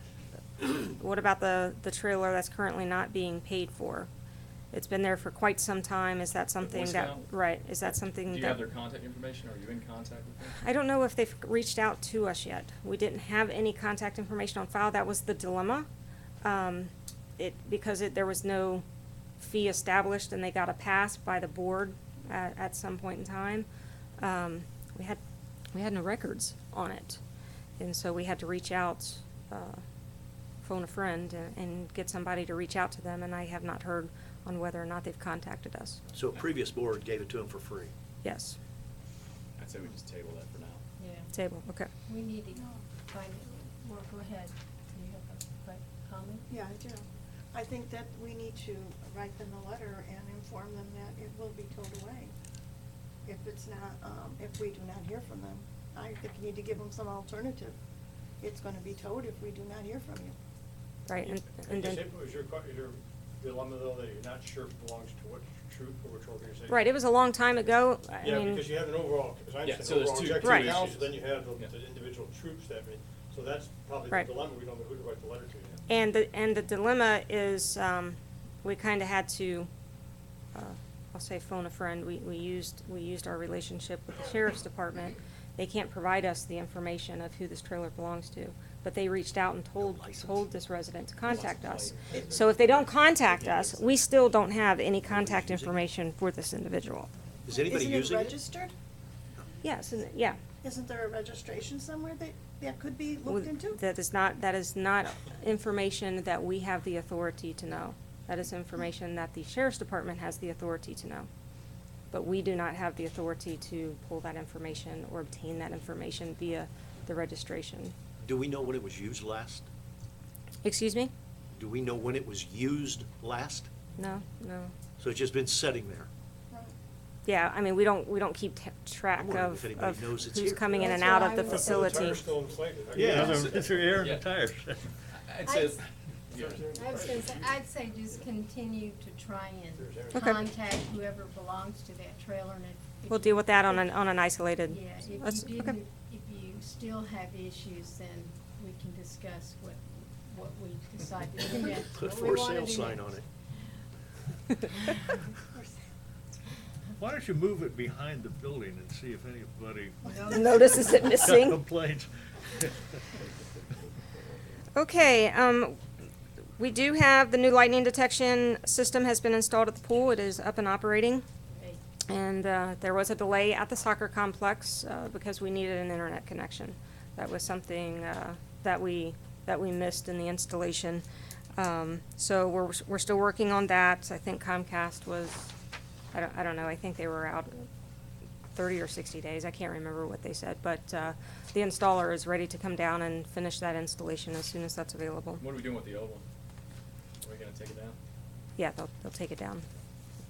what about the trailer that's currently not being paid for? It's been there for quite some time, is that something that, Scout? right, is that something that? Do you have their contact information, are you in contact with them? I don't know if they've reached out to us yet. We didn't have any contact information on file, that was the dilemma. Because there was no fee established and they got a pass by the board at some point in time. We had no records on it. And so we had to reach out, phone a friend and get somebody to reach out to them, and I have not heard on whether or not they've contacted us. So a previous board gave it to them for free. Yes, I'd say we just table that for now. Yeah. table, okay. We need to find it. Well, go ahead. Do you have a quick comment? Yeah, I do. I think that we need to write them a letter and inform them that it will be towed away. If it's not, if we do not hear from them, I think you need to give them some alternative. It's gonna be towed if we do not hear from you. Right, and And then. is your dilemma, though, that you're not sure if it belongs to which troop or which organization? Right, it was a long time ago. I Yeah, mean, because you have an overall, as I Yeah, understand, so there's overall two executive issues. council, then you have Yeah. the individual troops that, so that's probably Right. the dilemma, we don't know who to write the letter to yet. And the dilemma is, we kinda had to, I'll say phone a friend, we used our relationship with the sheriff's department. They can't provide us the information of who this trailer belongs to, but they reached out and told this resident to contact us. So if they don't contact us, we still don't have any contact information for this individual. Is anybody using Isn't it it? registered? Yes, yeah. Isn't there a registration somewhere that could be looked into? That is not information that we have the authority to know. That is information that the sheriff's department has the authority to know. But we do not have the authority to pull that information or obtain that information via the registration. Do we know when it was used last? Excuse me? Do we know when it was used last? No. So it's just been sitting there? Yeah, I mean, we don't keep track wondering of if anybody knows it's who's here. coming in and That's out what of the I was- facility. The tire's still inflated. Yeah. It's your air and Yeah. the tires. I'd say, I was gonna say, I'd say just continue to try and Okay. contact whoever belongs to that trailer, and if We'll deal with that on an isolated. Yeah, if Let's- you okay. didn't, if you we still have issues, then we can discuss what we decide to do next. Put what we for wanna sale do sign next. on it. Why don't you move it behind the building and see if anybody Notices it missing. complains? Okay, we do have the new lightning detection system has been installed at the pool. It is up and operating. And there was a delay at the soccer complex because we needed an internet connection. That was something that we missed in the installation. So we're still working on that. I think Comcast was, I don't know, I think they were out 30 or 60 days. I can't remember what they said, but the installer is ready to come down and finish that installation as soon as that's available. What are we doing with the old one? Are we gonna take it down? Yeah, they'll take it down.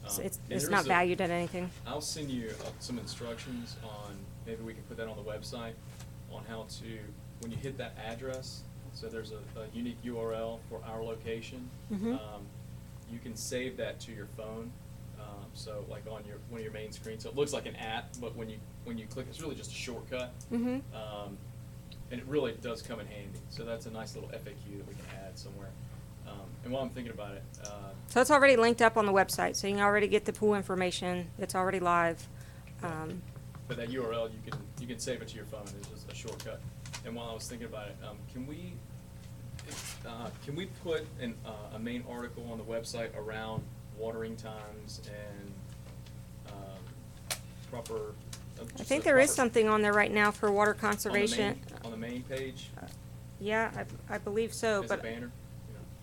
And It's there not is valued at anything. I'll send you some instructions on, maybe we can put that on the website, on how to, when you hit that address, so there's a unique URL for our location. Mhm. You can save that to your phone, so like on one of your main screens. So it looks like an app, but when you click, it's really just a shortcut. Mhm. And it really does come in handy. So that's a nice little FAQ that we can add somewhere. And while I'm thinking about it, So it's already linked up on the website, so you can already get the pool information. It's already live. but that URL, you can save it to your phone. It's just a shortcut. And while I was thinking about it, can we put a main article on the website around watering times and proper? I think there is something on there right now for water conservation. On the main page? Yeah, I believe so, As a but. banner?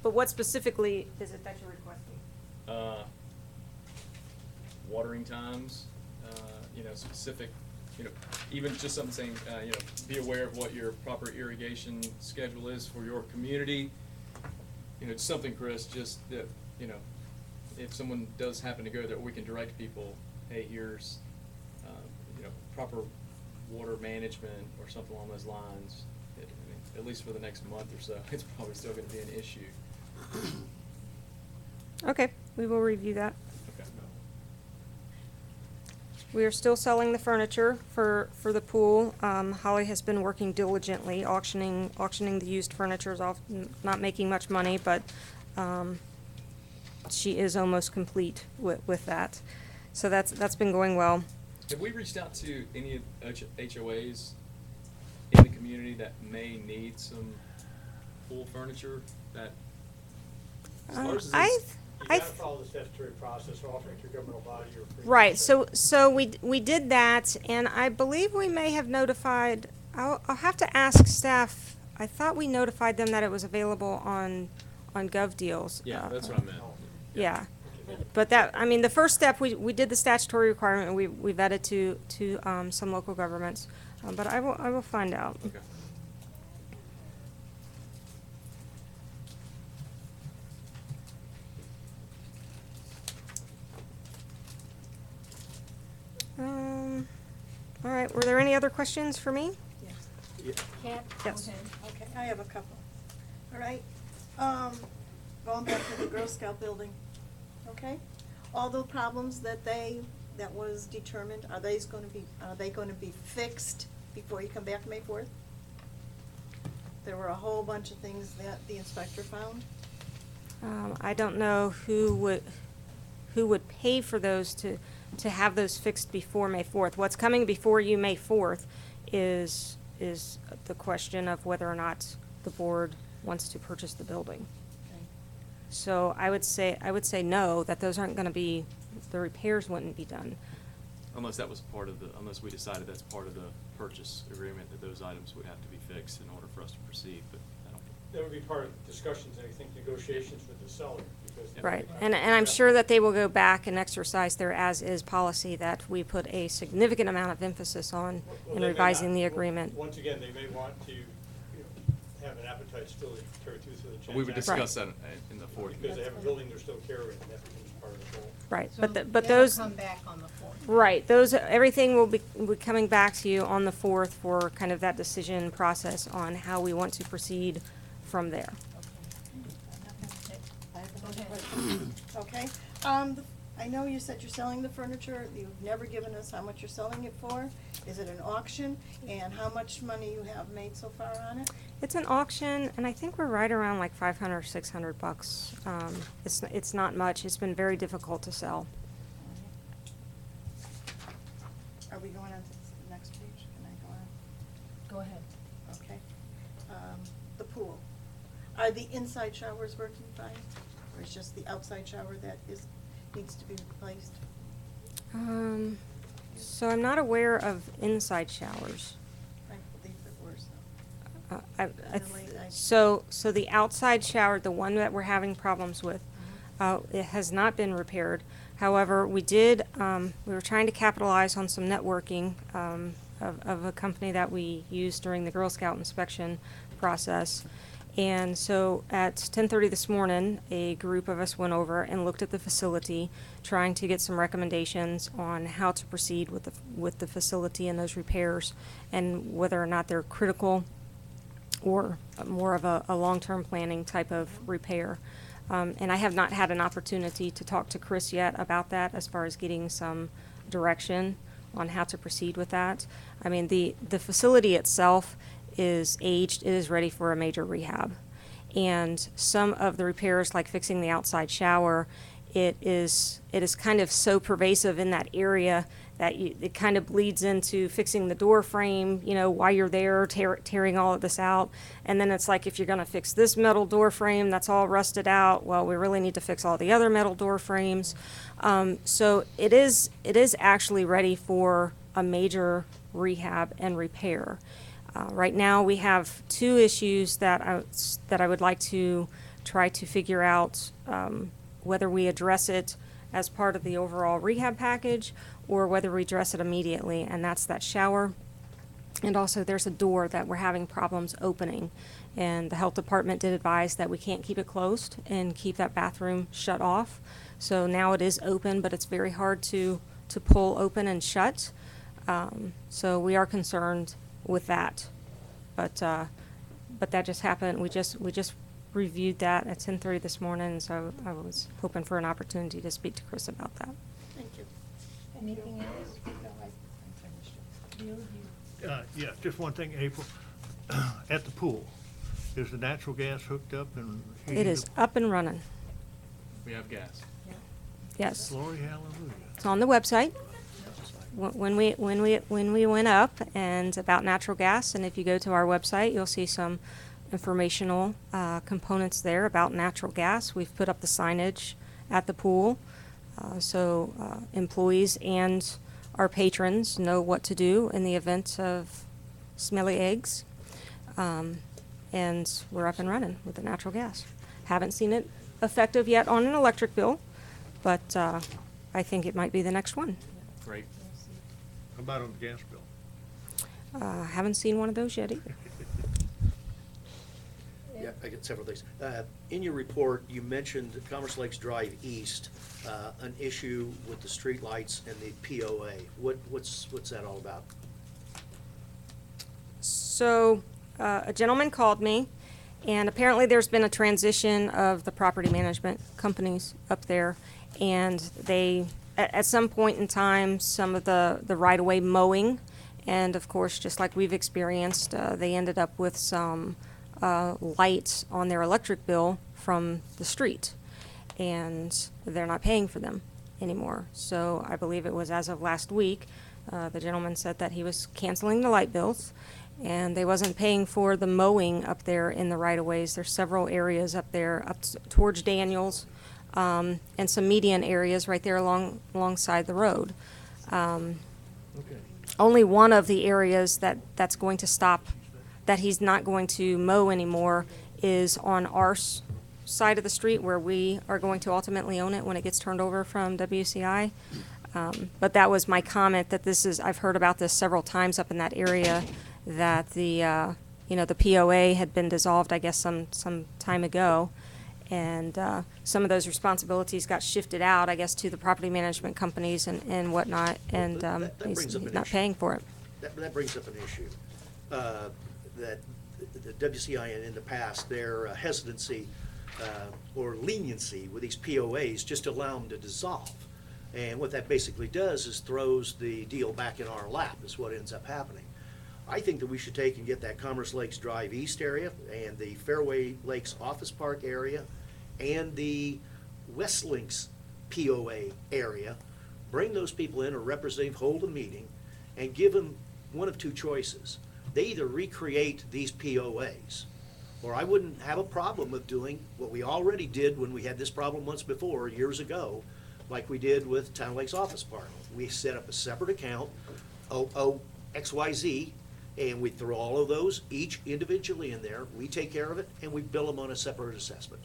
But what specifically is it that you're requesting? Watering times, specific, even just something saying, be aware of what your proper irrigation schedule is for your community. Just something, Chris, just that, if someone does happen to go there, we can direct people, hey, here's, proper water management or something along those lines. At least for the next month or so, it's probably still gonna be an issue. Okay, we will review that. Okay. We are still selling the furniture for the pool. Holly has been working diligently, auctioning the used furniture, is off, not making much money, but she is almost complete with that. So that's been going well. Have we reached out to any HOAs in the community that may need some pool furniture that? as large as this- You gotta follow the statutory process, offering to a governmental body or. free Right, market. so we did that, and I believe we may have notified, I'll have to ask staff. I thought we notified them that it was available on GovDeals. Yeah, that's what I meant. Yeah, but the first step, we did the statutory requirement, and we vetted to some local governments, but I will find out. Okay. All right, were there any other questions for me? Kat? Yes. Okay, I have a couple. All right, going back to the Girl Scout building, okay? All the problems that was determined, are they gonna be fixed before you come back May 4th? There were a whole bunch of things that the inspector found. I don't know who would pay for those to have those fixed before May 4th. What's coming before you May 4th is the question of whether or not the board wants to purchase the building. Okay. So I would say no, that those aren't gonna be, the repairs wouldn't be done. Unless that was unless we decided that's part of the purchase agreement, that those items would have to be fixed in order for us to proceed, but I don't. That would be part of discussions, I think, negotiations with the seller, because. Right, and I'm sure that they will go back and exercise their as-is policy that we put a significant amount of emphasis on Well, in they may revising not. the Well, agreement. Once again, they may want to, have an appetite still to carry through the transaction. We would discuss that in the fourth. Because they have a building they're still carrying, and that becomes part of the whole. Right, So but they'll those. come back on the 4th. Right, everything will be coming back to you on the 4th for kind of that decision process on how we want to proceed from there. Okay, I know you said you're selling the furniture, you've never given us how much you're selling it for. Is it an auction, and how much money you have made so far on it? It's an auction, and I think we're right around like 500 or 600 bucks. It's not much. It's been very difficult to sell. Are we going on to the next page? Can I go on? Go ahead. Okay. The pool. Are the inside showers working fine, or is just the outside shower that needs to be replaced? So I'm not aware of inside showers. I believe it was, So the outside shower, the one that we're having problems with, it has not been repaired. However, we were trying to capitalize on some networking of a company that we used during the Girl Scout inspection process. And so at 10:30 this morning, a group of us went over and looked at the facility, trying to get some recommendations on how to proceed with the facility and those repairs, and whether or not they're critical or more of a long-term planning type of repair. And I have not had an opportunity to talk to Chris yet about that, as far as getting some direction on how to proceed with that. I mean, the facility itself is aged, it is ready for a major rehab. And some of the repairs, like fixing the outside shower, it is kind of so pervasive in that area that it kind of bleeds into fixing the door frame, while you're there, tearing all of this out. And then it's like, if you're gonna fix this metal door frame that's all rusted out, well, we really need to fix all the other metal door frames. So it is actually ready for a major rehab and repair. Right now, we have two issues that I would like to try to figure out whether we address it as part of the overall rehab package or whether we address it immediately, and that's that shower. And also, there's a door that we're having problems opening, and the health department did advise that we can't keep it closed and keep that bathroom shut off. So now it is open, but it's very hard to pull open and shut. So we are concerned with that, but that just happened. We just reviewed that at 10:30 this morning, so I was hoping for an opportunity to speak to Chris about that. Thank you. Anything else? No, I finished it. Bill, Yeah, just one thing, April. At the pool, is the natural gas hooked up and heating? It is up and running. We have gas. Yes. Glory, hallelujah. It's on the website. When we went up and about natural gas, and if you go to our website, you'll see some informational components there about natural gas. We've put up the signage at the pool, so employees and our patrons know what to do in the event of smelly eggs. And we're up and running with the natural gas. Haven't seen it effective yet on an electric bill, but I think it might be the next one. Great. How about on the gas bill? Haven't seen one of those yet either. Yeah, I get several things. In your report, you mentioned Commerce Lakes Drive East, an issue with the streetlights and the POA. What's that all about? So, a gentleman called me, and apparently there's been a transition of the property management companies up there, and they, at some point in time, some of the right-of-way mowing, and of course, just like we've experienced, they ended up with some lights on their electric bill from the street, and they're not paying for them anymore. So I believe it was as of last week, the gentleman said that he was canceling the light bills, and they wasn't paying for the mowing up there in the right-of-ways. There's several areas up there, towards Daniels, and some median areas right there alongside the road. Only one of the areas that's going to stop, that he's not going to mow anymore, is on our side of the street where we are going to ultimately own it when it gets turned over from WCI. But that was my comment, that I've heard about this several times up in that area, that the POA had been dissolved, I guess, some time ago. And some of those responsibilities got shifted out, I guess, to the property management companies and whatnot, and he's not paying for it. That brings up an issue. That the WCI in the past, their hesitancy or leniency with these POAs just allow them to dissolve. And what that basically does is throws the deal back in our lap, is what ends up happening. I think that we should take and get that Commerce Lakes Drive East area and the Fairway Lakes Office Park area and the West Links POA area, bring those people in, or representative hold a meeting, and give them one of two choices. They either recreate these POAs, or I wouldn't have a problem with doing what we already did when we had this problem once before, years ago, like we did with Town Lakes Office Park. We set up a separate account, XYZ, and we throw all of those each individually in there. We take care of it, and we bill them on a separate assessment.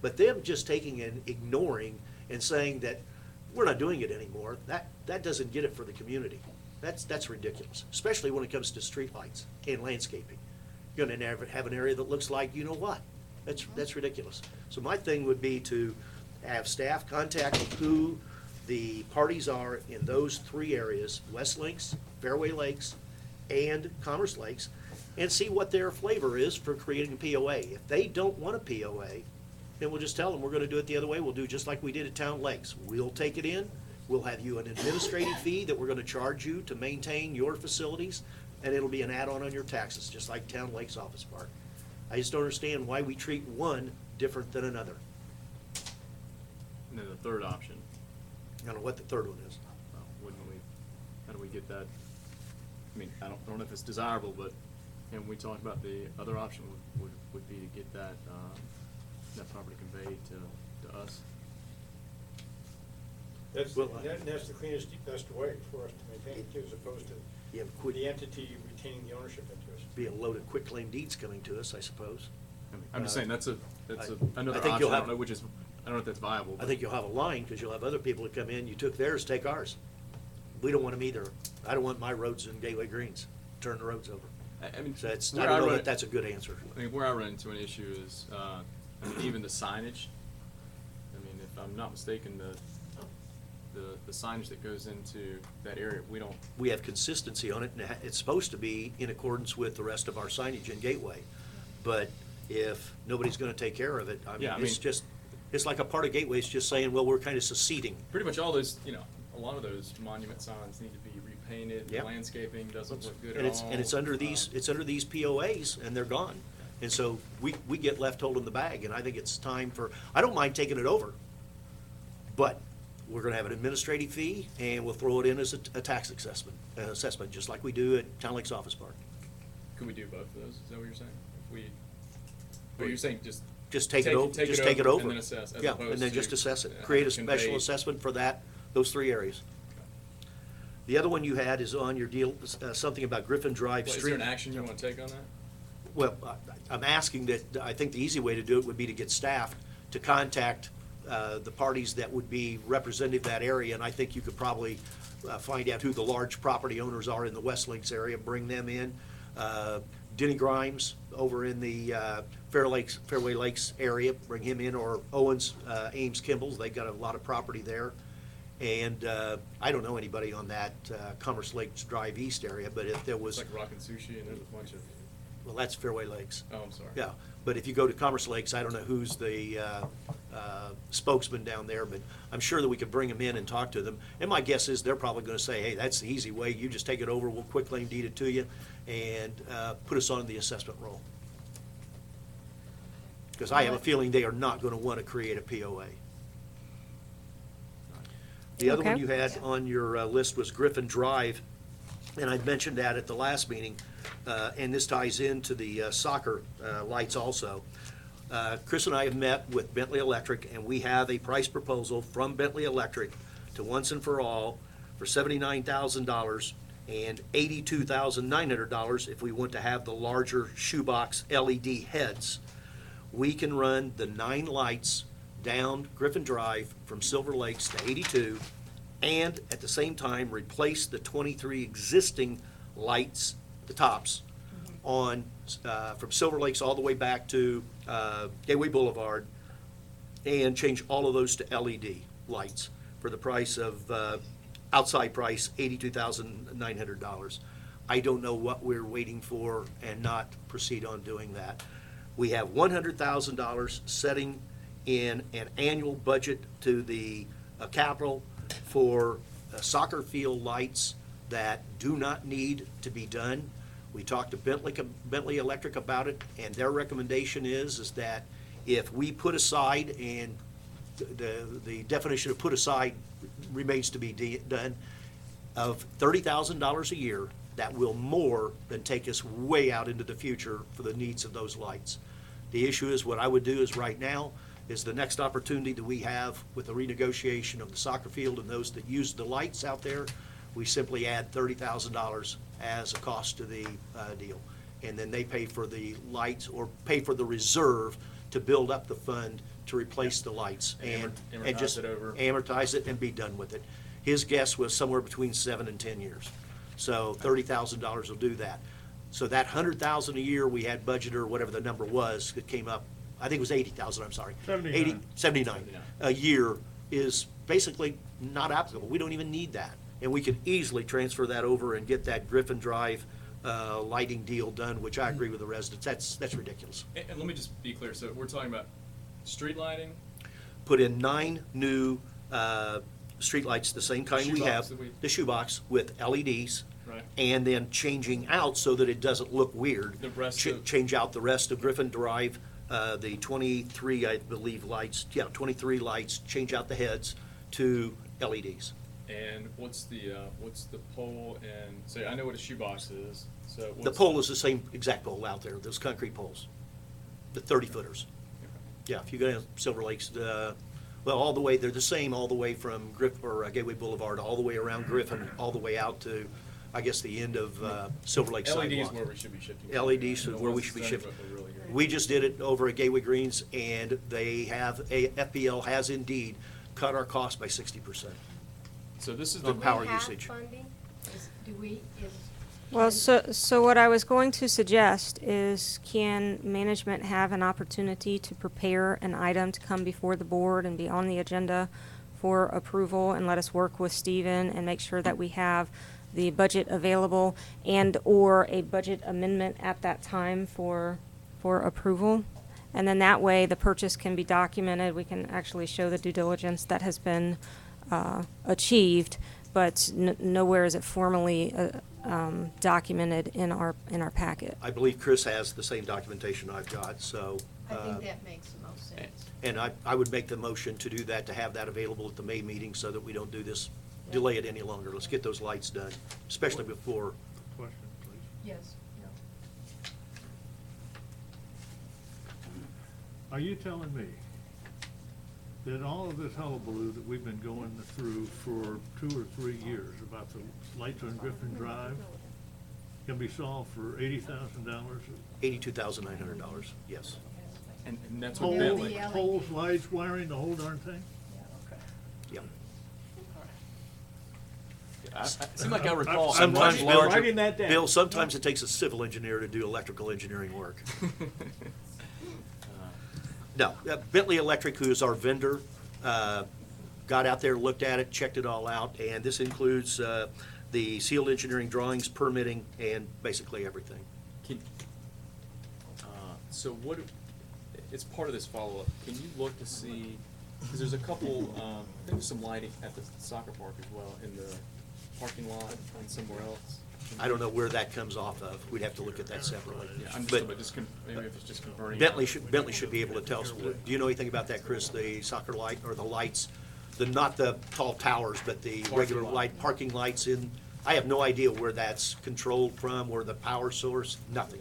But them just taking and ignoring and saying that we're not doing it anymore, that doesn't get it for the community. That's ridiculous, especially when it comes to streetlights and landscaping. You're gonna never have an area that looks like you know what. That's ridiculous. So my thing would be to have staff contact who the parties are in those three areas, West Links, Fairway Lakes, and Commerce Lakes, and see what their flavor is for creating a POA. If they don't want a POA, then we'll just tell them we're gonna do it the other way. We'll do just like we did at Town Lakes. We'll take it in, we'll have you an administrative fee that we're gonna charge you to maintain your facilities, and it'll be an add-on on your taxes, just like Town Lakes Office Park. I just don't understand why we treat one different than another. And then the third option, I don't know what the third one is. how do we get that? I mean, I don't know if it's desirable, but, and we talked about the other option would be to get that, that property conveyed to us. That's, Well, that's the cleanest, best way for us to maintain it, too, as opposed to Yeah, quit the entity retaining the ownership interest. be a load of quitclaim deeds coming to us, I suppose. I'm just saying, that's another I think option, you'll I have- don't know which is, I don't know if that's viable. I think you'll have a line, because you'll have other people that come in, you took theirs, take ours. We don't want them either. I don't want my roads in Gateway Greens, turn the roads over. I mean, So that's, I where don't know run that it- that's a good answer. I mean, where I run into an issue is, I mean, even the signage. I mean, if I'm not mistaken, the signage that goes into that area, We have consistency on it, and it's supposed to be in accordance with the rest of our signage in Gateway. But if nobody's gonna take care of it, Yeah, I it's mean- just, it's like a part of Gateway is just saying, well, we're kind of seceding. pretty much all those, a lot of those monument signs need to be repainted, the Yep. landscaping doesn't look good And at all. it's under these POAs, and they're gone. And so we get left holding the bag, and I think it's time for, I don't mind taking it over, but we're gonna have an administrative fee, and we'll throw it in as a tax assessment, just like we do at Town Lakes Office Park. Could we do both of those? Is that what you're saying? Or you're saying Just take it over, just take it over. and then assess, as Yeah, opposed and then to, just assess it. have Create a it special conveyed. assessment for those three areas. The other one you had is on your deal, something about Griffin Drive Well, Street. is there an action you want to take on that? Well, I'm asking that, I think the easy way to do it would be to get staff to contact the parties that would be representative of that area, and I think you could probably find out who the large property owners are in the West Links area, bring them in. Denny Grimes over in the Fairway Lakes area, bring him in, or Owens, Ames Kimball's, they've got a lot of property there. And I don't know anybody on that Commerce Lakes Drive East area, but if there was. It's like Rock and Sushi, and there's a bunch of. Well, that's Fairway Lakes. Oh, I'm sorry. Yeah, but if you go to Commerce Lakes, I don't know who's the spokesman down there, but I'm sure that we could bring them in and talk to them. And my guess is they're probably gonna say, hey, that's the easy way, you just take it over, we'll quitclaim deed it to you, and put us on the assessment roll. Because I have a feeling they are not gonna wanna create a POA. The other one Okay. you had on your list was Griffin Drive, and I mentioned that at the last meeting, and this ties into the soccer lights also. Chris and I have met with Bentley Electric, and we have a price proposal from Bentley Electric to Once and For All for $79,000 and $82,900 if we want to have the larger shoebox LED heads. We can run the 9 lights down Griffin Drive from Silver Lakes to 82, and at the same time replace the 23 existing lights, the tops, on, from Silver Lakes all the way back to Gateway Boulevard, and change all of those to LED lights for the price of, outside price, $82,900. I don't know what we're waiting for and not proceed on doing that. We have $100,000 setting in an annual budget to the capital for soccer field lights that do not need to be done. We talked to Bentley Electric about it, and their recommendation is that if we put aside, and the definition of put aside remains to be done, of $30,000 a year, that will more than take us way out into the future for the needs of those lights. The issue is, what I would do is right now, is the next opportunity that we have with the renegotiation of the soccer field and those that use the lights out there, we simply add $30,000 as a cost to the deal. And then they pay for the lights, or pay for the reserve to build up the fund to replace the lights. And just Amortize it over. amortize it and be done with it. His guess was somewhere between 7 and 10 years. So $30,000 will do that. So that $100,000 a year we had budgeted, or whatever the number was, that came up, I think it was 80,000, I'm sorry. 79 a year is basically not applicable. We don't even need that. And we could easily transfer that over and get that Griffin Drive lighting deal done, which I agree with the residents. That's ridiculous. And let me just be clear, so we're talking about street lighting? Put in 9 new streetlights, the same kind we have, the shoebox with LEDs. Right. And then changing out so that it doesn't look weird. The rest of- Change out the rest of Griffin Drive, the 23, I believe, lights, 23 lights, change out the heads to LEDs. And what's the pole, and, say, I know what a shoebox is, so. The pole is the same exact pole out there, those concrete poles, the 30-footers. Yeah, if you go down Silver Lakes, well, all the way, they're the same all the way from Gateway Boulevard, all the way around Griffin, all the way out to, I guess, the end of Silver Lake sidewalk. LED is where we should be shifting. LEDs is where we should be shifting. We just did it over at Gateway Greens, and FPL has indeed cut our cost by 60%. So this is the power Do we have usage. funding? Well, so what I was going to suggest is, can management have an opportunity to prepare an item to come before the board and be on the agenda for approval, and let us work with Stephen and make sure that we have the budget available and/or a budget amendment at that time for approval? And then that way, the purchase can be documented. We can actually show the due diligence that has been achieved, but nowhere is it formally documented in our packet. I believe Chris has the same documentation I've got, so. I think that makes the most sense. And I would make the motion to do that, to have that available at the May meeting, so that we don't do this, delay it any longer. Let's get those lights done, especially before. Question, please. Yes. Are you telling me that all of this hullabaloo that we've been going through for 2 or 3 years about the lights on Griffin Drive can be solved for $80,000? $82,900, yes. And that's what Bentley. Poles, lights, wiring, the whole darn thing? Yep. It seemed like I recall. Sometimes, I'm writing that down. Bill, sometimes it takes a civil engineer to do electrical engineering work. No, Bentley Electric, who is our vendor, got out there, looked at it, checked it all out, and this includes the sealed engineering drawings, permitting, and basically everything. So what, it's part of this follow-up, can you look to see, because there's a couple, I think there's some lighting at the soccer park as well, in the parking lot and somewhere else? I don't know where that comes off of. We'd have to look at that separately. Yeah, I'm just, But but just maybe if it's just converting. Bentley should be able to tell us. Do you know anything about that, Chris? The soccer light, or the lights, not the tall towers, but the regular parking lights in? I have no idea where that's controlled from, or the power source, nothing.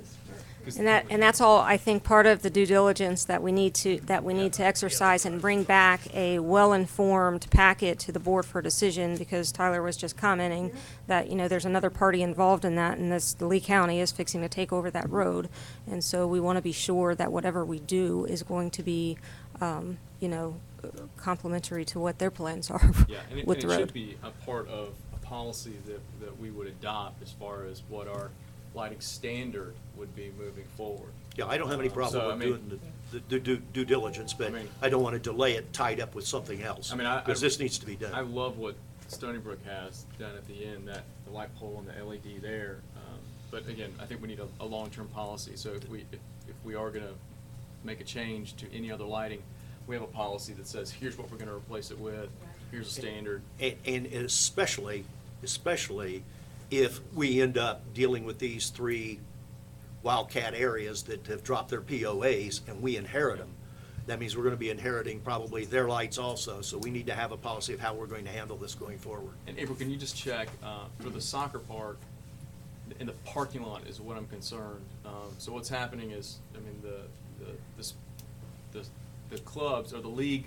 And that's all, I think, part of the due diligence that we need to exercise and bring back a well-informed packet to the board for decision, because Tyler was just commenting that, there's another party involved in that, and the Lee County is fixing to take over that road. And so we want to be sure that whatever we do is going to be, complementary to what their plans are with the road. It should be a part of a policy that we would adopt as far as what our lighting standard would be moving forward. Yeah, I don't have any problem with doing the due diligence, but I don't want to delay it tied up with something else. Because this needs to be done. I love what Stony Brook has done at the end, the light pole and the LED there. But again, I think we need a long-term policy. So if we are going to make a change to any other lighting, we have a policy that says, here's what we're gonna replace it with, here's a standard. And especially if we end up dealing with these 3 wildcat areas that have dropped their POAs and we inherit them. That means we're gonna be inheriting probably their lights also, so we need to have a policy of how we're going to handle this going forward. And April, can you just check, for the soccer park, in the parking lot is what I'm concerned. So what's happening is, I mean, the clubs or the league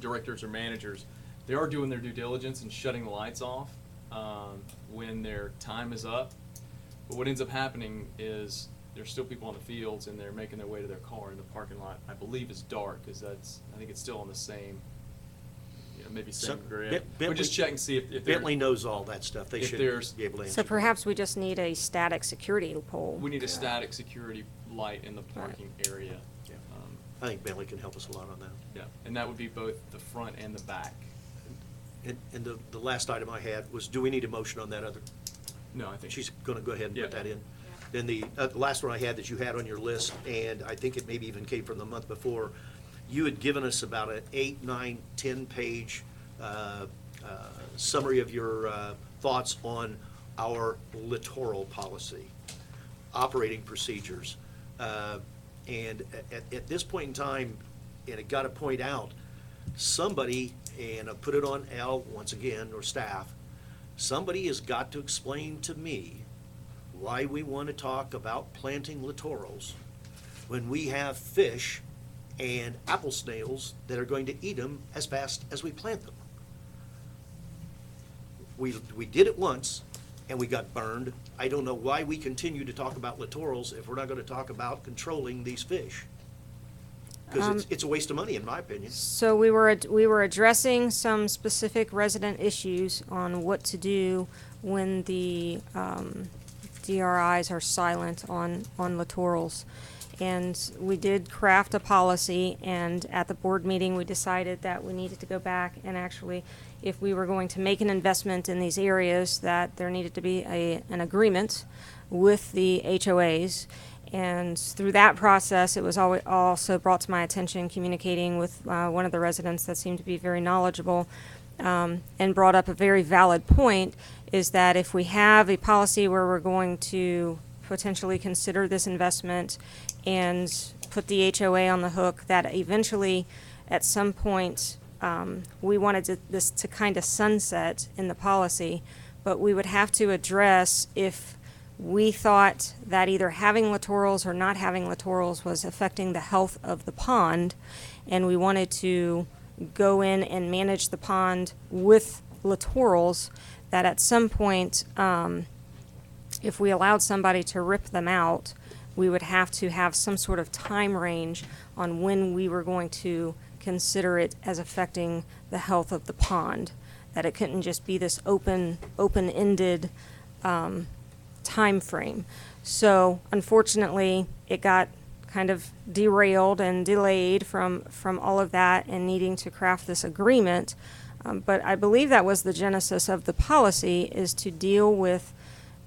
directors or managers, they are doing their due diligence and shutting the lights off when their time is up. But what ends up happening is there's still people on the fields and they're making their way to their car, and the parking lot, I believe, is dark, because I think it's still on the same, maybe same grid. But just check and see if Bentley knows all that stuff. They should be able to answer. So perhaps we just need a static security pole. We need a static security light in the parking area. Yeah. I think Bentley can help us a lot on that. Yeah, and that would be both the front and the back. And the last item I had was, do we need a motion on that other? No, I think. She's gonna go ahead and put Yeah. that in. Then the last one I had that you had on your list, and I think it maybe even came from the month before, you had given us about an 8, 9, 10-page summary of your thoughts on our littoral policy, operating procedures. And at this point in time, and I gotta point out, somebody, and I put it on Al once again, or staff, somebody has got to explain to me why we want to talk about planting littorals when we have fish and apple snails that are going to eat them as fast as we plant them. We did it once, and we got burned. I don't know why we continue to talk about littorals if we're not going to talk about controlling these fish. Because it's a waste of money, in my opinion. So we were addressing some specific resident issues on what to do when the DRIs are silent on littorals. And we did craft a policy, and at the board meeting, we decided that we needed to go back and actually, if we were going to make an investment in these areas, that there needed to be an agreement with the HOAs. And through that process, it was also brought to my attention, communicating with one of the residents that seemed to be very knowledgeable, and brought up a very valid point, is that if we have a policy where we're going to potentially consider this investment and put the HOA on the hook, that eventually, at some point, we wanted this to kind of sunset in the policy, but we would have to address if we thought that either having littorals or not having littorals was affecting the health of the pond, and we wanted to go in and manage the pond with littorals, that at some point, if we allowed somebody to rip them out, we would have to have some sort of time range on when we were going to consider it as affecting the health of the pond, that it couldn't just be this open-ended time frame. So unfortunately, it got kind of derailed and delayed from all of that and needing to craft this agreement. But I believe that was the genesis of the policy, is to deal with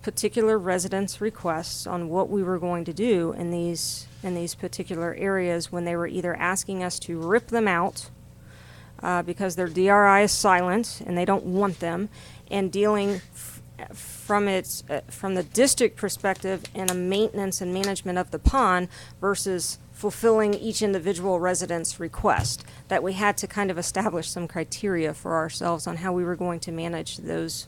particular residents' requests on what we were going to do in these particular areas when they were either asking us to rip them out because their DRI is silent and they don't want them, and dealing from the district perspective in a maintenance and management of the pond versus fulfilling each individual resident's request, that we had to kind of establish some criteria for ourselves on how we were going to manage those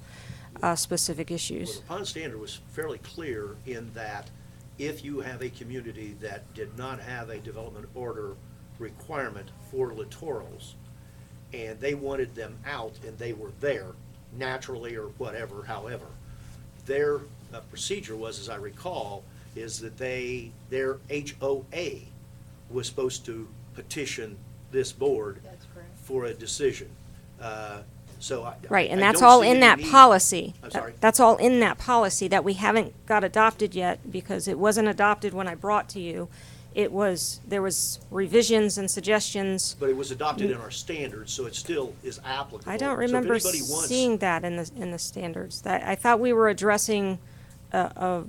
specific issues. Well, the pond standard was fairly clear in that if you have a community that did not have a development order requirement for littorals, and they wanted them out and they were there naturally or whatever, however, their procedure was, as I recall, is that their HOA was supposed to petition this board for a decision. Right, and I that's don't all see in any that need- policy. I'm sorry? That's all in that policy that we haven't got adopted yet, because it wasn't adopted when I brought to you. There was revisions and suggestions. But it was adopted in our standards, so it still is applicable. I don't So if remember anybody wants- seeing that in the standards. I thought we were addressing a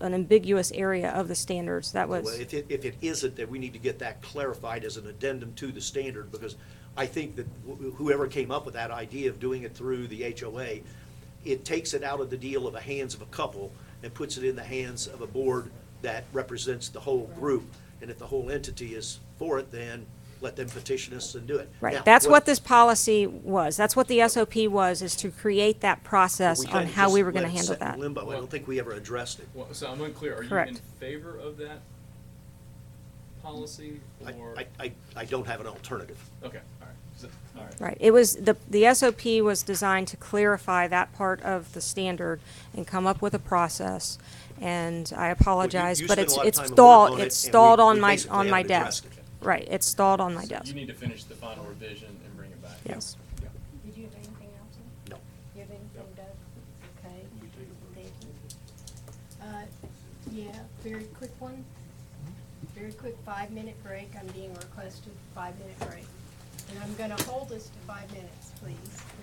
an ambiguous area of the standards. That Well, was, if it isn't, then we need to get that clarified as an addendum to the standard, because I think that whoever came up with that idea of doing it through the HOA, it takes it out of the deal of the hands of a couple and puts it in the hands of a board that represents the whole group. And if the whole entity is for it, then let them petition us and do it. right, Now, that's what this policy was. That's what the SOP was, is to create that process we on kinda how just we were let gonna it handle sit in that. limbo. I don't think we ever addressed it. Well, so I'm unclear, are you Correct. in favor of that policy, or? I don't have an alternative. Okay, all right, all right. Right, it was, the SOP was designed to clarify that part of the standard and come up with a process. And I apologize, you but spent a lot of it's time and work stalled, on it, it's and stalled we on my basically haven't desk. addressed it. Right, it's stalled on my So desk. you need to finish the final revision and bring it back. Yes. Yeah. Did you have anything else? No. You have anything, Doug? Okay. Thank you. Yeah, very quick one. Very quick 5-minute break. I'm being requested 5-minute break. And I'm gonna hold us to 5 minutes, please.